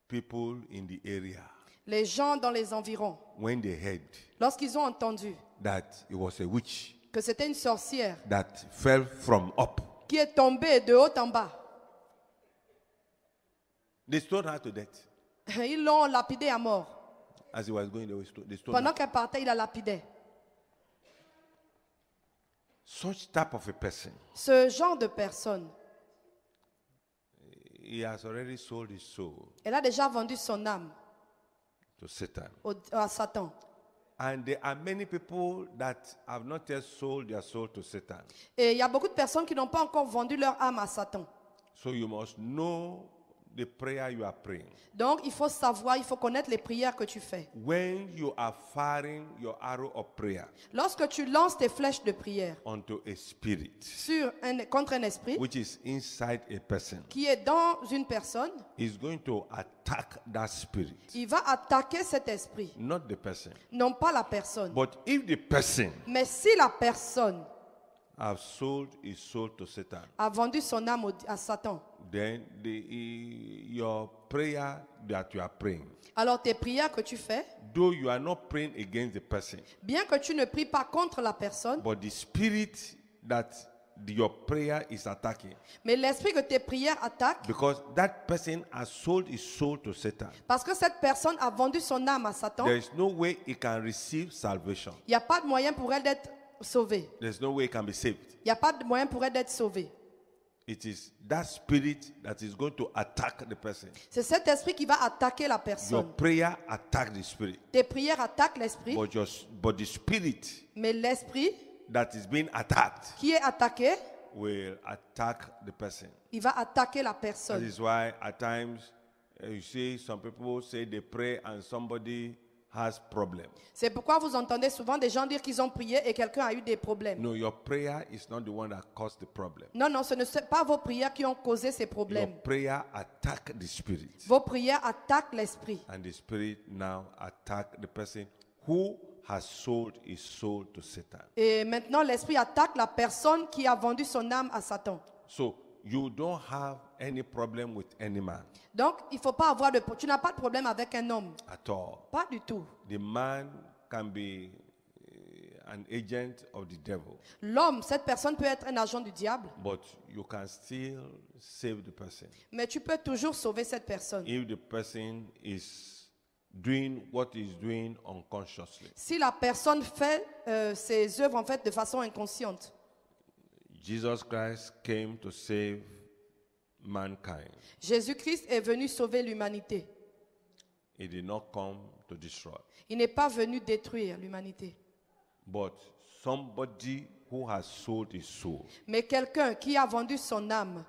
A: people in the area,
B: les gens dans les environs,
A: when they heard
B: lorsqu'ils ont entendu
A: that it was a witch
B: que c'était une sorcière
A: that fell from up,
B: qui est tombée de haut en bas,
A: they stoned her to death.
B: ils l'ont lapidée à mort.
A: As he was going, they stoned
B: Pendant
A: her.
B: qu'elle partait, il la lapidait.
A: Such type of a person,
B: Ce genre de personne,
A: he has already sold his soul
B: elle a déjà vendu son âme
A: to Satan.
B: à Satan.
A: And there are many people that have not yet sold their soul to Satan.
B: Et il y a beaucoup de personnes qui n'ont pas encore vendu leur âme à Satan.
A: So you must know the prayer you are praying.
B: Donc, il faut savoir, il faut connaître les prières que tu fais.
A: When you are firing your arrow of prayer
B: Lorsque tu lances tes flèches de prière
A: onto a spirit
B: contre un esprit
A: which is inside a person,
B: qui est dans une personne,
A: is going to attack that spirit,
B: il va attaquer cet esprit,
A: not the person.
B: non pas la personne.
A: But if the person
B: Mais si la personne
A: have sold his soul to Satan,
B: a vendu son âme à Satan,
A: then your prayer that you are praying,
B: alors tes prières que tu fais,
A: though you are not praying against the person,
B: bien que tu ne pries pas contre la personne,
A: but the spirit that your prayer is attacking,
B: mais l'esprit que tes prières attaquent,
A: because that person has sold his soul to Satan,
B: parce que cette personne a vendu son âme à Satan,
A: there is no way he can receive salvation.
B: il n'y a pas de moyen pour elle d'être sauvée.
A: There's no way he can be saved.
B: Il n'y a pas de moyen pour elle d'être sauvée.
A: It is that spirit that is going to attack the person.
B: C'est cet esprit qui va attaquer la
A: Your
B: personne.
A: prayer attack the spirit,
B: Tes prières attaquent l'esprit,
A: but the spirit
B: mais l'esprit
A: that is being attacked
B: qui est attaqué,
A: will attack the person.
B: il va attaquer la
A: That
B: personne.
A: is why at times you see some people say they pray and somebody has problem.
B: C'est pourquoi vous entendez souvent des gens dire qu'ils ont prié et quelqu'un a eu des problèmes.
A: No, your prayer is not the one that caused the problem.
B: Non, non, ce ne sont pas vos prières qui ont causé ces
A: Your
B: problèmes.
A: prayer attack the spirit,
B: Vos prières attaquent l'esprit.
A: and the spirit now attack the person who has sold his soul to Satan.
B: Et maintenant, l'esprit attaque la personne qui a vendu son âme à Satan.
A: So you don't have any problem with any man
B: Donc, il faut pas avoir tu n'as pas de problème avec un homme.
A: at all.
B: Pas du tout.
A: The man can be an agent of the devil,
B: L'homme, cette personne peut être un agent du diable,
A: but you can still save the person
B: mais tu peux toujours sauver cette personne.
A: if the person is doing what he's doing unconsciously.
B: Si la personne fait ses œuvres en fait de façon inconsciente.
A: Jesus Christ came to save mankind.
B: Jésus-Christ est venu sauver l'humanité.
A: He did not come to destroy,
B: Il n'est pas venu détruire l'humanité.
A: but somebody who has sold his soul.
B: Mais quelqu'un qui a vendu son âme.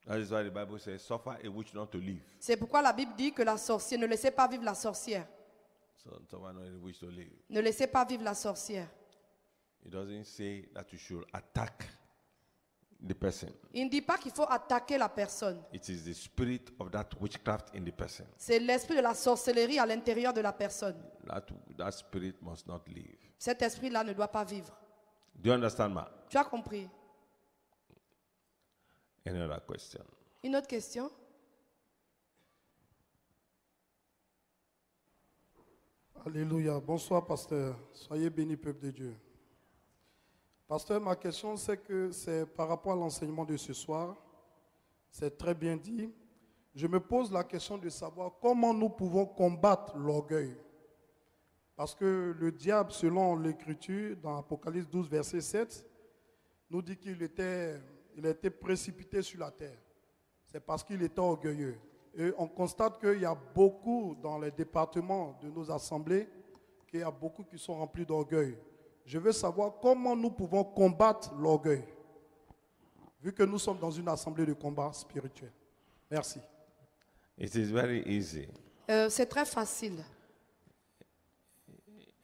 A: That is why the Bible says, suffer a witch not to live.
B: C'est pourquoi la Bible dit que la sorcière, ne laissez pas vivre la sorcière.
A: So suffer not a witch to live.
B: Ne laissez pas vivre la sorcière.
A: It doesn't say that you should attack the person.
B: Il ne dit pas qu'il faut attaquer la personne.
A: It is the spirit of that witchcraft in the person.
B: C'est l'esprit de la sorcellerie à l'intérieur de la personne.
A: That spirit must not live.
B: Cet esprit-là ne doit pas vivre.
A: Do you understand, ma?
B: Tu as compris?
A: Any other question?
B: Une autre question?
E: Alléluia. Bonsoir, pasteur. Soyez bénis, peuple de Dieu. Pasteur, ma question, c'est par rapport à l'enseignement de ce soir. C'est très bien dit. Je me pose la question de savoir comment nous pouvons combattre l'orgueil. Parce que le diable, selon l'Écriture, dans Apocalypse 12, verset 7, nous dit qu'il était précipité sur la terre. C'est parce qu'il était orgueilleux. Et on constate qu'il y a beaucoup dans les départements de nos assemblées, qu'il y a beaucoup qui sont remplis d'orgueil. Je veux savoir comment nous pouvons combattre l'orgueil, vu que nous sommes dans une assemblée de combat spirituel. Merci.
A: It is very easy.
B: C'est très facile.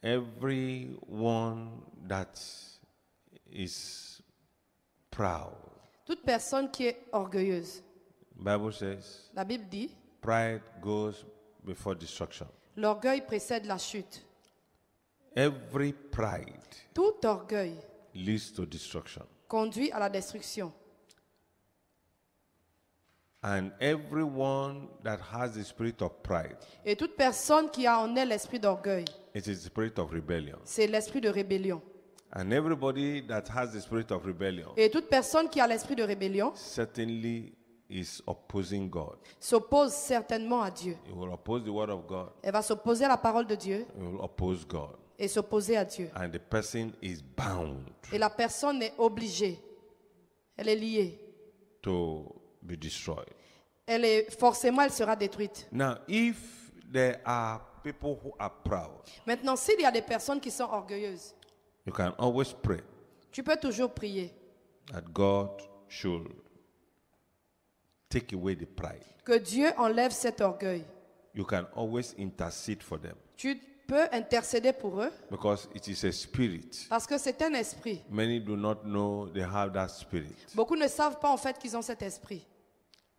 A: Everyone that is proud,
B: Toute personne qui est orgueilleuse,
A: Bible says,
B: la Bible dit,
A: pride goes before destruction.
B: l'orgueil précède la chute.
A: Every pride
B: Tout orgueil
A: leads to destruction.
B: conduit à la destruction.
A: And everyone that has the spirit of pride,
B: Et toute personne qui a en elle l'esprit d'orgueil,
A: it is the spirit of rebellion.
B: c'est l'esprit de rébellion.
A: And everybody that has the spirit of rebellion
B: Et toute personne qui a l'esprit de rébellion
A: certainly is opposing God.
B: s'oppose certainement à Dieu.
A: He will oppose the word of God.
B: Elle va s'opposer à la parole de Dieu
A: He will oppose God.
B: et s'opposer à Dieu.
A: And the person is bound
B: Et la personne est obligée. Elle est liée.
A: to be destroyed.
B: Forcément, elle sera détruite.
A: Now, if there are people who are proud,
B: Maintenant, s'il y a des personnes qui sont orgueilleuses,
A: you can always pray
B: tu peux toujours prier
A: that God should take away the pride.
B: que Dieu enlève cet orgueil.
A: You can always intercede for them
B: Tu peux intercéder pour eux
A: because it is a spirit.
B: parce que c'est un esprit.
A: Many do not know they have that spirit.
B: Beaucoup ne savent pas en fait qu'ils ont cet esprit.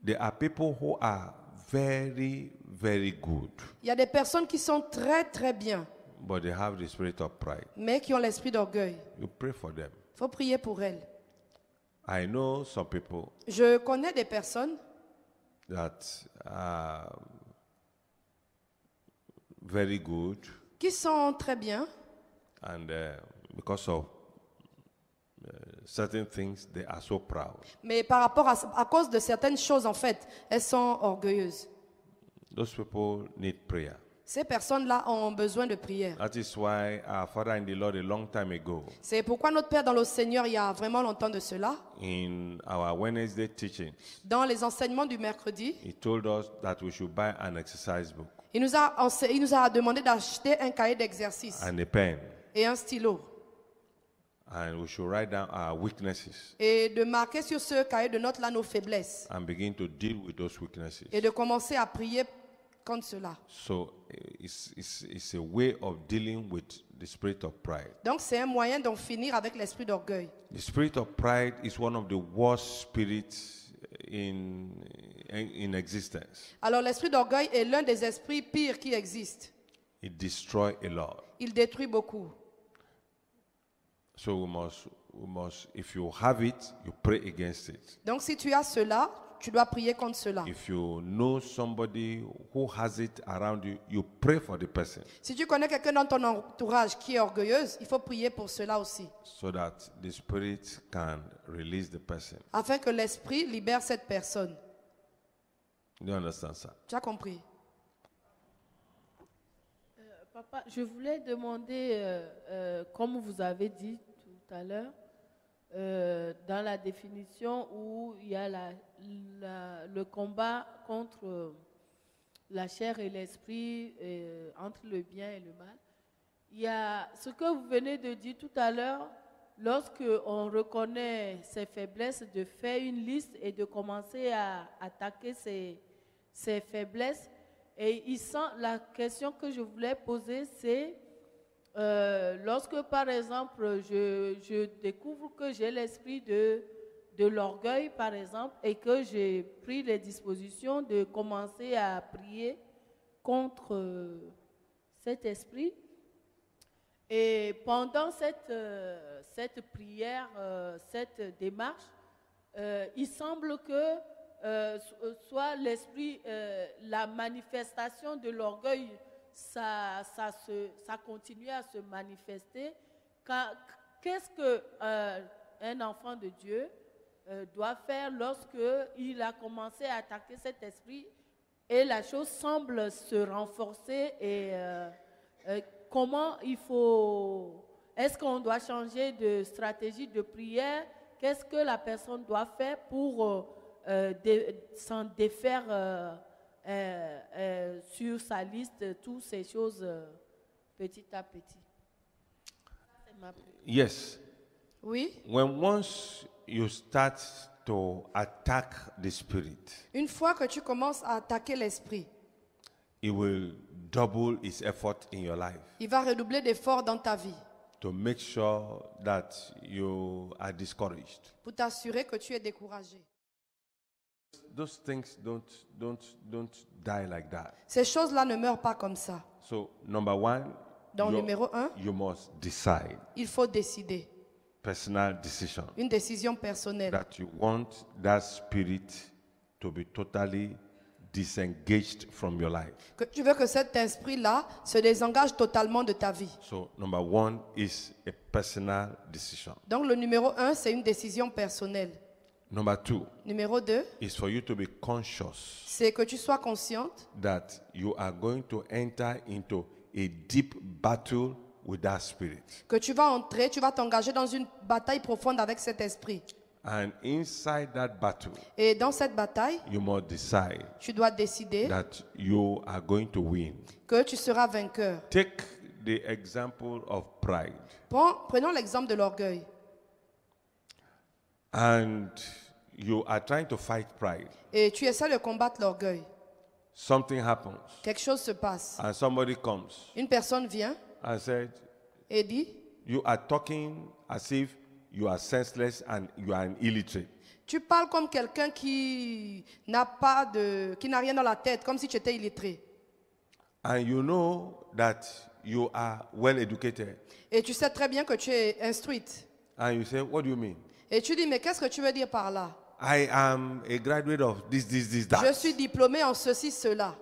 A: There are people who are very, very good,
B: Il y a des personnes qui sont très très bien,
A: but they have the spirit of pride.
B: mais qui ont l'esprit d'orgueil.
A: You pray for them.
B: Il faut prier pour elles.
A: I know some people
B: Je connais des personnes
A: that are very good,
B: qui sont très bien,
A: and because of certain things, they are so proud.
B: mais par rapport à cause de certaines choses, en fait, elles sont orgueilleuses.
A: Those people need prayer.
B: Ces personnes-là ont besoin de prière.
A: That is why our Father in the Lord, a long time ago,
B: C'est pourquoi notre Père dans le Seigneur, il y a vraiment longtemps de cela,
A: in our Wednesday teaching,
B: dans les enseignements du mercredi,
A: He told us that we should buy an exercise book
B: il nous a demandé d'acheter un cahier d'exercice
A: and a pen,
B: et un stylo
A: and we should write down our weaknesses
B: et de marquer sur ce cahier de notes là nos faiblesses
A: and begin to deal with those weaknesses.
B: et de commencer à prier contre cela.
A: So it's a way of dealing with the spirit of pride.
B: Donc c'est un moyen d'en finir avec l'esprit d'orgueil.
A: The spirit of pride is one of the worst spirits in existence.
B: Alors l'esprit d'orgueil est l'un des esprits pires qui existent.
A: It destroys a lot.
B: Il détruit beaucoup.
A: So we must, if you have it, you pray against it.
B: Donc si tu as cela, tu dois prier contre cela.
A: If you know somebody who has it around you, you pray for the person
B: Si tu connais quelqu'un dans ton entourage qui est orgueilleuse, il faut prier pour cela aussi,
A: so that the spirit can release the person.
B: afin que l'esprit libère cette personne.
A: Do you understand, sir?
B: Tu as compris?
F: Papa, je voulais demander, comme vous avez dit tout à l'heure, dans la définition où il y a le combat contre la chair et l'esprit, entre le bien et le mal. Il y a ce que vous venez de dire tout à l'heure, lorsque on reconnaît ses faiblesses, de faire une liste et de commencer à attaquer ses faiblesses. Et la question que je voulais poser, c'est lorsque, par exemple, je découvre que j'ai l'esprit de l'orgueil, par exemple, et que j'ai pris les dispositions de commencer à prier contre cet esprit. Et pendant cette prière, cette démarche, il semble que soit l'esprit, la manifestation de l'orgueil, ça continue à se manifester. Qu'est-ce qu'un enfant de Dieu doit faire lorsque il a commencé à attaquer cet esprit et la chose semble se renforcer et comment est-ce qu'on doit changer de stratégie de prière? Qu'est-ce que la personne doit faire pour s'en défaire sur sa liste, toutes ces choses petit à petit?
A: Yes.
B: Oui.
A: Once you start to attack the spirit,
B: Une fois que tu commences à attaquer l'esprit,
A: it will double its effort in your life
B: il va redoubler d'efforts dans ta vie
A: to make sure that you are discouraged.
B: pour t'assurer que tu es découragé.
A: Those things don't die like that.
B: Ces choses-là ne meurent pas comme ça.
A: So number one,
B: Donc numéro 1,
A: you must decide,
B: il faut décider,
A: personal decision,
B: une décision personnelle,
A: that you want that spirit to be totally disengaged from your life.
B: que tu veux que cet esprit-là se désengage totalement de ta vie.
A: So number one is a personal decision.
B: Donc le numéro 1, c'est une décision personnelle.
A: Number two
B: Numéro 2,
A: is for you to be conscious
B: c'est que tu sois consciente
A: that you are going to enter into a deep battle with that spirit.
B: que tu vas t'engager dans une bataille profonde avec cet esprit.
A: And inside that battle,
B: Et dans cette bataille,
A: you must decide
B: tu dois décider
A: that you are going to win.
B: que tu seras vainqueur.
A: Take the example of pride.
B: Prenons l'exemple de l'orgueil.
A: And you are trying to fight pride.
B: Et tu essaies de combattre l'orgueil.
A: Something happens,
B: Quelque chose se passe.
A: and somebody comes
B: Une personne vient
A: and said,
B: et dit,
A: you are talking as if you are senseless and you are an illiterate.
B: tu parles comme quelqu'un qui n'a rien dans la tête, comme si tu étais illettré.
A: And you know that you are well educated.
B: Et tu sais très bien que tu es instruite.
A: And you say, what do you mean?
B: Et tu dis, mais qu'est-ce que tu veux dire par là?
A: I am a graduate of this,
B: Je
A: that.
B: suis diplômé en ceci, cela.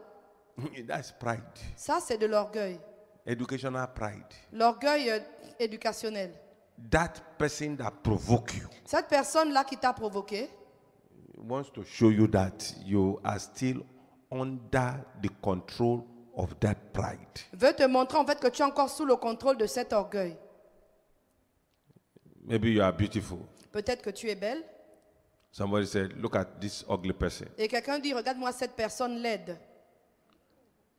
A: That's pride.
B: Ça, c'est de l'orgueil.
A: Educational pride.
B: L'orgueil éducationnel.
A: That person that provoke you
B: Cette personne-là qui t'a provoqué
A: wants to show you that you are still under the control of that pride.
B: veut te montrer en fait que tu es encore sous le contrôle de cet orgueil.
A: Maybe you are beautiful.
B: Peut-être que tu es belle.
A: Somebody said, look at this ugly person.
B: Et quelqu'un dit, regarde-moi cette personne laide.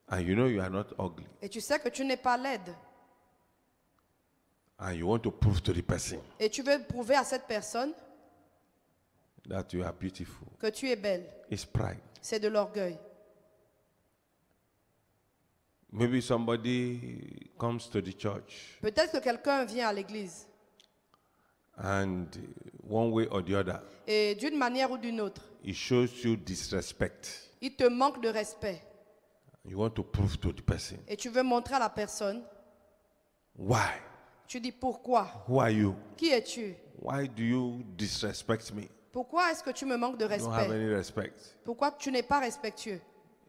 A: And you know you are not ugly.
B: Et tu sais que tu n'es pas laide.
A: And you want to prove to the person
B: Et tu veux prouver à cette personne
A: that you are beautiful.
B: que tu es belle.
A: It's pride.
B: C'est de l'orgueil.
A: Maybe somebody comes to the church
B: Peut-être que quelqu'un vient à l'église
A: and one way or the other,
B: et d'une manière ou d'une autre,
A: he shows you disrespect.
B: il te manque de respect.
A: You want to prove to the person.
B: Et tu veux montrer à la personne,
A: Why?
B: tu dis pourquoi?
A: Who are you?
B: Qui es-tu?
A: Why do you disrespect me?
B: Pourquoi est-ce que tu me manques de
A: You don't have
B: respect?
A: any respect.
B: Pourquoi tu n'es pas respectueux?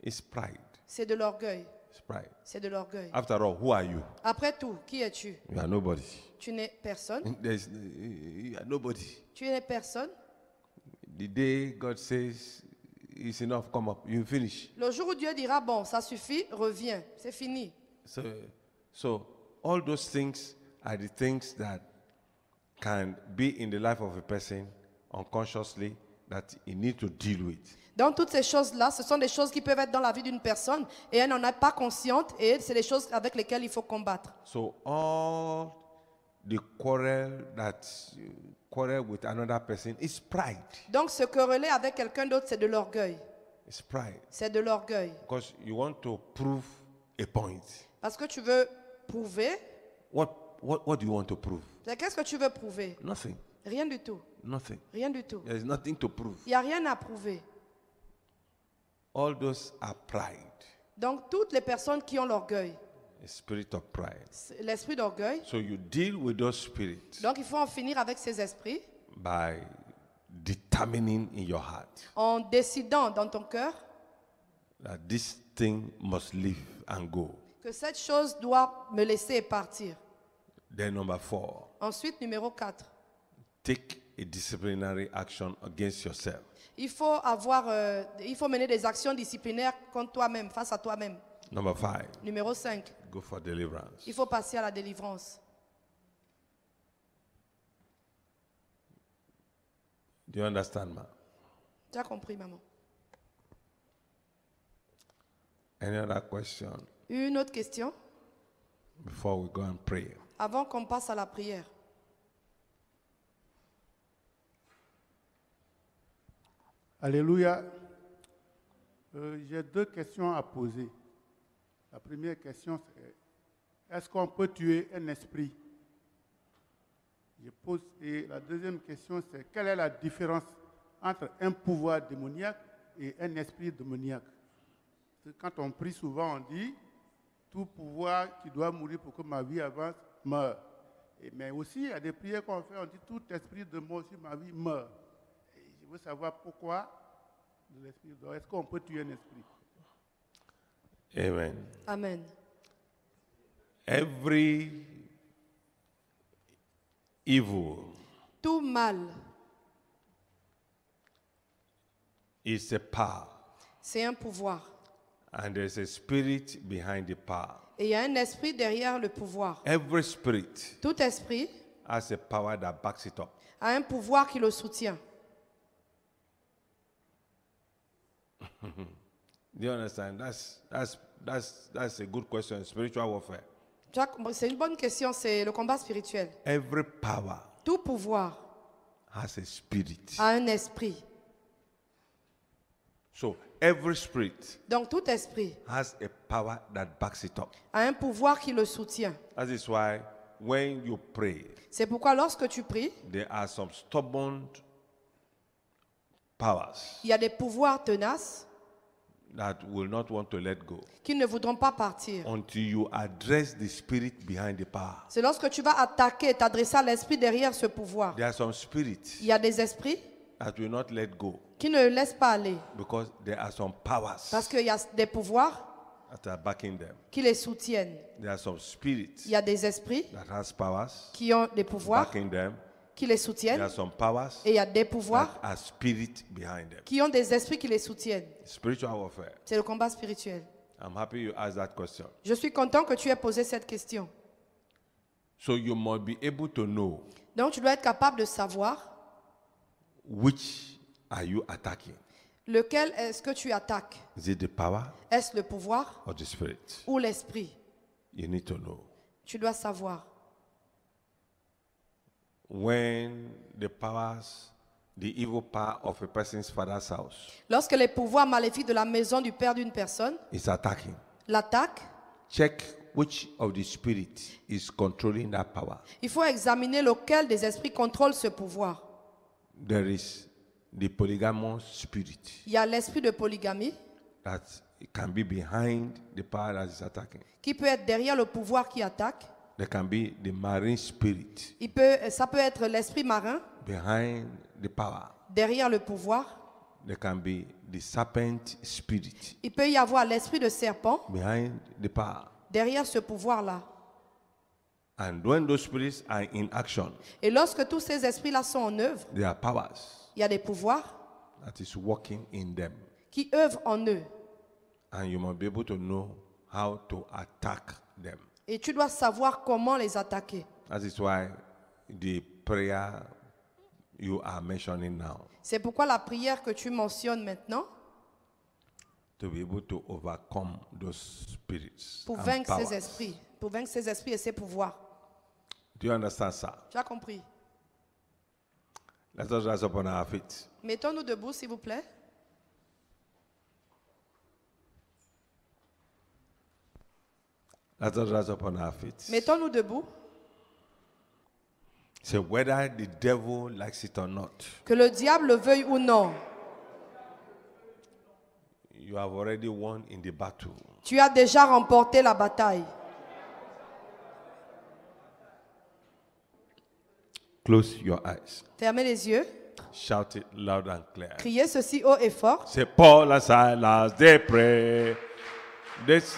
A: It's pride.
B: C'est de l'orgueil.
A: It's pride.
B: C'est de l'orgueil.
A: After all, who are you?
B: Après tout, qui es-tu?
A: You are nobody.
B: Tu n'es personne.
A: You are nobody.
B: Tu n'es personne.
A: The day God says it's enough, come up, you finish.
B: Le jour où Dieu dira, bon, ça suffit, reviens. C'est fini.
A: So all those things are the things that can be in the life of a person unconsciously that he needs to deal with.
B: Donc toutes ces choses-là, ce sont des choses qui peuvent être dans la vie d'une personne et elle n'en est pas consciente et c'est des choses avec lesquelles il faut combattre.
A: So all the quarrel that you quarrel with another person is pride.
B: Donc se quereller avec quelqu'un d'autre, c'est de l'orgueil.
A: It's pride.
B: C'est de l'orgueil.
A: Because you want to prove a point.
B: Parce que tu veux prouver.
A: What do you want to prove?
B: Qu'est-ce que tu veux prouver?
A: Nothing.
B: Rien du tout.
A: Nothing.
B: Rien du tout.
A: There is nothing to prove.
B: Il n'y a rien à prouver.
A: All those are pride.
B: Donc toutes les personnes qui ont l'orgueil,
A: A spirit of pride.
B: c'est l'esprit d'orgueil.
A: So you deal with those spirits
B: Donc il faut en finir avec ces esprits
A: by determining in your heart
B: en décidant dans ton cœur
A: that this thing must live and go.
B: que cette chose doit me laisser partir.
A: Then number 4,
B: Ensuite, numéro 4.
A: take a disciplinary action against yourself.
B: Il faut mener des actions disciplinaires contre toi-même, face à toi-même.
A: Number 5,
B: Numéro 5.
A: go for deliverance.
B: Il faut passer à la délivrance.
A: Do you understand, ma?
B: Tu as compris, maman?
A: Any other question
B: Une autre question
A: before we go and pray?
B: avant qu'on passe à la prière.
G: Alléluia. J'ai 2 questions à poser. La première question, c'est est-ce qu'on peut tuer un esprit? Et la deuxième question, c'est quelle est la différence entre un pouvoir démoniaque et un esprit démoniaque? Quand on prie souvent, on dit tout pouvoir qui doit mourir pour que ma vie avance meurt. Mais aussi, il y a des prières qu'on fait, on dit tout esprit de mort sur ma vie meurt. Et je veux savoir pourquoi l'esprit dort. Est-ce qu'on peut tuer un esprit?
A: Amen.
B: Amen.
A: Every evil
B: Tout mal,
A: is a power,
B: c'est un pouvoir.
A: and there's a spirit behind the power.
B: Et il y a un esprit derrière le pouvoir.
A: Every spirit
B: Tout esprit
A: has a power that backs it up.
B: a un pouvoir qui le soutient.
A: Do you understand? That's a good question. Spiritual warfare.
B: Tu vois, c'est une bonne question, c'est le combat spirituel.
A: Every power
B: Tout pouvoir
A: has a spirit.
B: a un esprit.
A: So every spirit
B: Donc tout esprit
A: has a power that backs it up.
B: a un pouvoir qui le soutient.
A: That is why when you pray,
B: C'est pourquoi lorsque tu pries,
A: there are some stubborn powers.
B: il y a des pouvoirs tenaces
A: that will not want to let go
B: qui ne voudront pas partir.
A: until you address the spirit behind the power.
B: C'est lorsque tu vas attaquer et t'adresser à l'esprit derrière ce pouvoir.
A: There are some spirits
B: Il y a des esprits
A: that will not let go
B: qui ne laissent pas aller
A: because there are some powers
B: parce qu'il y a des pouvoirs
A: that are backing them.
B: qui les soutiennent.
A: There are some spirits
B: Il y a des esprits
A: that has powers
B: qui ont des pouvoirs
A: backing them.
B: qui les
A: There
B: soutiennent
A: are some powers
B: et il y a des pouvoirs
A: that are spirit behind them.
B: qui ont des esprits qui les soutiennent.
A: Spiritual warfare.
B: C'est le combat spirituel.
A: I'm happy you asked that question.
B: Je suis content que tu aies posé cette question.
A: So you must be able to know
B: Donc tu dois être capable de savoir
A: which are you attacking.
B: lequel est-ce que tu attaques.
A: Is it the power
B: Est-ce le pouvoir
A: or the spirit?
B: ou l'esprit?
A: You need to know.
B: Tu dois savoir.
A: When the powers, the evil power of a person's father's house
B: Lorsque les pouvoirs maléfiques de la maison du père d'une personne
A: is attacking,
B: l'attaquent,
A: check which of the spirit is controlling that power.
B: il faut examiner lequel des esprits contrôle ce pouvoir.
A: There is the polygamous spirit
B: Il y a l'esprit de polygamie
A: that can be behind the power that is attacking.
B: qui peut être derrière le pouvoir qui attaque.
A: There can be the marine spirit
B: Ça peut être l'esprit marin
A: behind the power.
B: derrière le pouvoir.
A: There can be the serpent spirit
B: Il peut y avoir l'esprit de serpent
A: behind the power.
B: derrière ce pouvoir-là.
A: And when those spirits are in action,
B: Et lorsque tous ces esprits-là sont en œuvre,
A: there are powers
B: il y a des pouvoirs
A: that is working in them.
B: qui œuvrent en eux.
A: And you must be able to know how to attack them.
B: Et tu dois savoir comment les attaquer.
A: That is why the prayer you are mentioning now,
B: C'est pourquoi la prière que tu mentionnes maintenant,
A: to be able to overcome those spirits
B: pour
A: and
B: vaincre
A: powers.
B: ces esprits et ces pouvoirs.
A: Do you understand, sir?
B: Tu as compris?
A: Let us rise up on our feet.
B: Mettons-nous debout, s'il vous plaît.
A: Let us rise up on our feet.
B: Mettons-nous debout.
A: Say whether the devil likes it or not,
B: Que le diable le veuille ou non,
A: you have already won in the battle.
B: tu as déjà remporté la bataille.
A: Close your eyes.
B: Fermez les yeux.
A: Shout it loud and clear.
B: Criez ceci haut et fort.
A: Say Paul and Silas, they pray. This,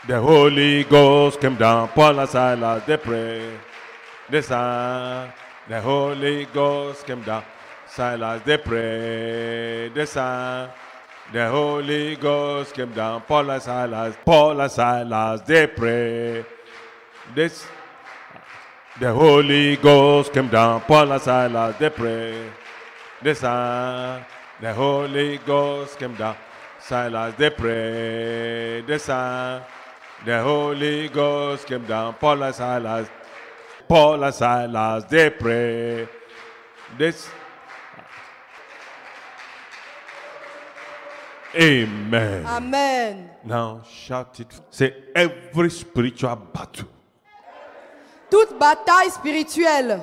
A: the Holy Ghost came down. Paul and Silas, they pray. This, the Holy Ghost came down. Silas, they pray. This, the Holy Ghost came down. Paul and Silas, they pray. This, the Holy Ghost came down. Paul and Silas, they pray. This, the Holy Ghost came down. Silas, they pray. This, the Holy Ghost came down. Paul and Silas, they pray. This. Amen.
B: Amen.
A: Now shout it. Say every spiritual battle
B: Toute bataille spirituelle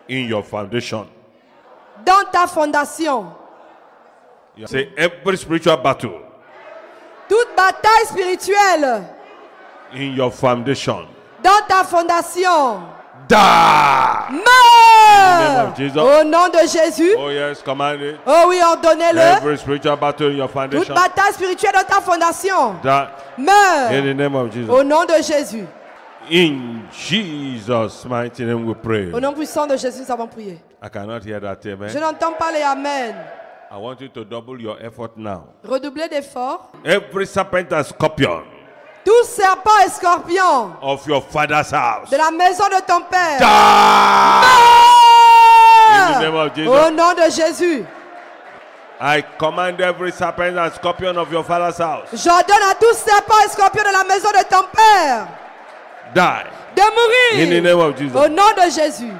A: in your foundation.
B: dans ta fondation.
A: Say every spiritual battle
B: Toute bataille spirituelle
A: in your foundation.
B: dans ta fondation.
A: Die. In the name
B: Meurs
A: of Jesus.
B: au nom de Jésus.
A: Oh yes, command it.
B: Oh oui, ordonnez-le.
A: Every spiritual battle in your
B: Toute
A: foundation.
B: bataille spirituelle dans ta fondation.
A: Die. In
B: Meurs
A: the name of Jesus.
B: au nom de Jésus.
A: In Jesus' mighty name we pray.
B: Au nom puissant de Jésus, nous avons prié.
A: I cannot hear that,
B: Je
A: amen.
B: n'entends pas les amen.
A: I want you to double your effort now.
B: Redoublez d'efforts.
A: Every serpent and scorpion
B: Tout serpent et scorpion
A: of your father's house.
B: de la maison de ton père.
A: Die. In the name
B: Meurs
A: of Jesus.
B: au nom de Jésus.
A: I command every serpent and scorpion of your father's house.
B: J'ordonne à tout serpent et scorpion de la maison de ton père
A: Die.
B: de
A: In the
B: mourir
A: name of Jesus.
B: au nom de Jésus.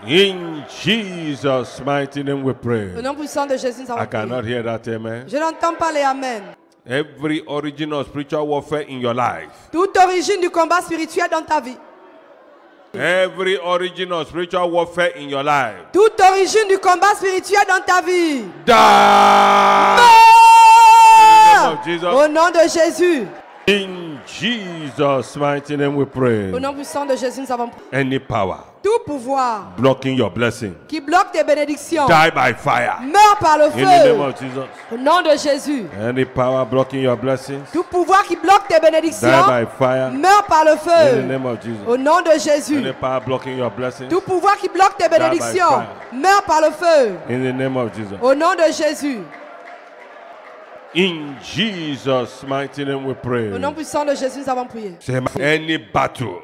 A: In Jesus' mighty name we pray.
B: Au nom puissant de Jésus, nous
A: I
B: avons
A: cannot
B: prié.
A: hear that, amen.
B: Je n'entends pas les amen.
A: Every origin of spiritual warfare in your life,
B: Toute origine du combat spirituel dans ta vie,
A: Every origin of spiritual warfare in your life.
B: Toute origine du combat spirituel dans ta vie.
A: Die!
B: Meurs!
A: Jesus.
B: Au nom de Jésus.
A: In Jesus' mighty name we pray.
B: Au nom puissant de Jésus, nous avons prié.
A: Any power
B: Tout pouvoir
A: blocking your blessing,
B: qui bloque tes bénédictions.
A: die by fire.
B: Meurs par le
A: In the name
B: feu.
A: of Jesus.
B: Au nom de Jésus.
A: Any power blocking your blessings,
B: Tout pouvoir qui bloque tes
A: die
B: bénédictions.
A: by fire.
B: Meurs par le
A: In the
B: feu.
A: name of Jesus.
B: Au nom de Jésus.
A: Any power blocking your blessings,
B: Tout pouvoir qui bloque tes bénédictions.
A: fire.
B: Meurs par le feu.
A: in the name of Jesus.
B: Au nom de Jésus.
A: In Jesus' mighty name we pray.
B: Au nom puissant de Jésus, nous avons prié.
A: Say, any battle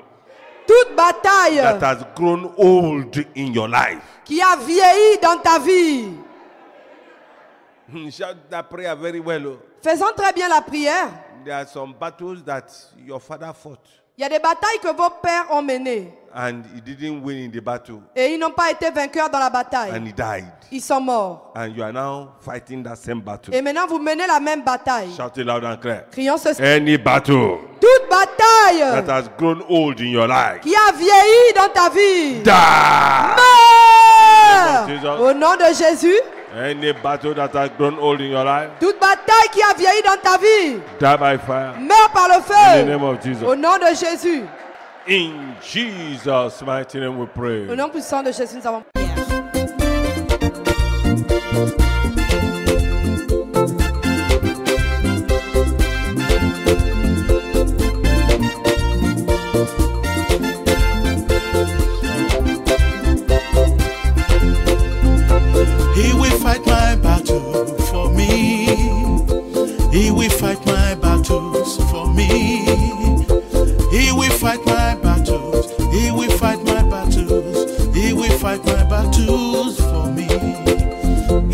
B: Toute bataille
A: that has grown old in your life.
B: qui a vieilli dans ta vie.
A: Shout that prayer very well. Oh.
B: Faisons très bien la prière.
A: There are some battles that your father fought
B: Il y a des batailles que vos pères ont menées
A: and he didn't win in the battle
B: et ils n'ont pas été vainqueurs dans la bataille.
A: and he died.
B: Ils sont morts.
A: And you are now fighting that same battle.
B: Et maintenant, vous menez la même bataille.
A: Shout it loud and clear.
B: Crions ceci.
A: Any battle
B: Toute bataille
A: that has grown old in your life.
B: qui a vieilli dans ta vie.
A: Die!
B: Meurs!
A: Jesus.
B: Au nom de Jésus.
A: Any battle that has grown old in your life.
B: Toute bataille qui a vieilli dans ta vie.
A: Die by fire.
B: Meurs par le
A: In the
B: feu.
A: name of Jesus.
B: Au nom de Jésus.
A: In Jesus' mighty name we pray.
B: Au nom puissant de Jésus, nous avons prié.
H: He will fight my battle for me. He will fight my battles for me. He will fight my battles. He will fight my battles. He will fight my battles for me.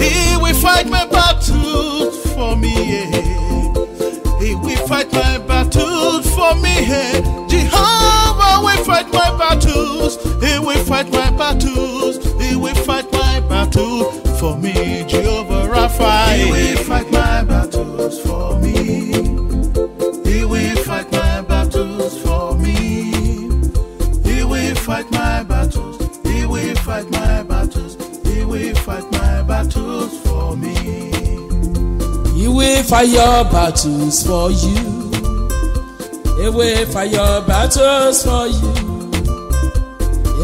H: He will fight my battles for me. Yeah. He will fight my battles for me. Yeah. Jehovah will fight my battles. He will fight my battles. He will fight my battle for me. Jehovah Rapha. He will fight my battles for me. He will fight my battles for me. He will fight my battles. He will fight my battles. He will fight my battles for me.
I: He will fight your battles for you. He will fight your battles for you.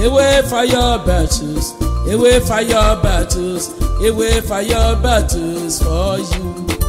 I: He will fight your battles. He will fight your battles. He will fight your battles for you.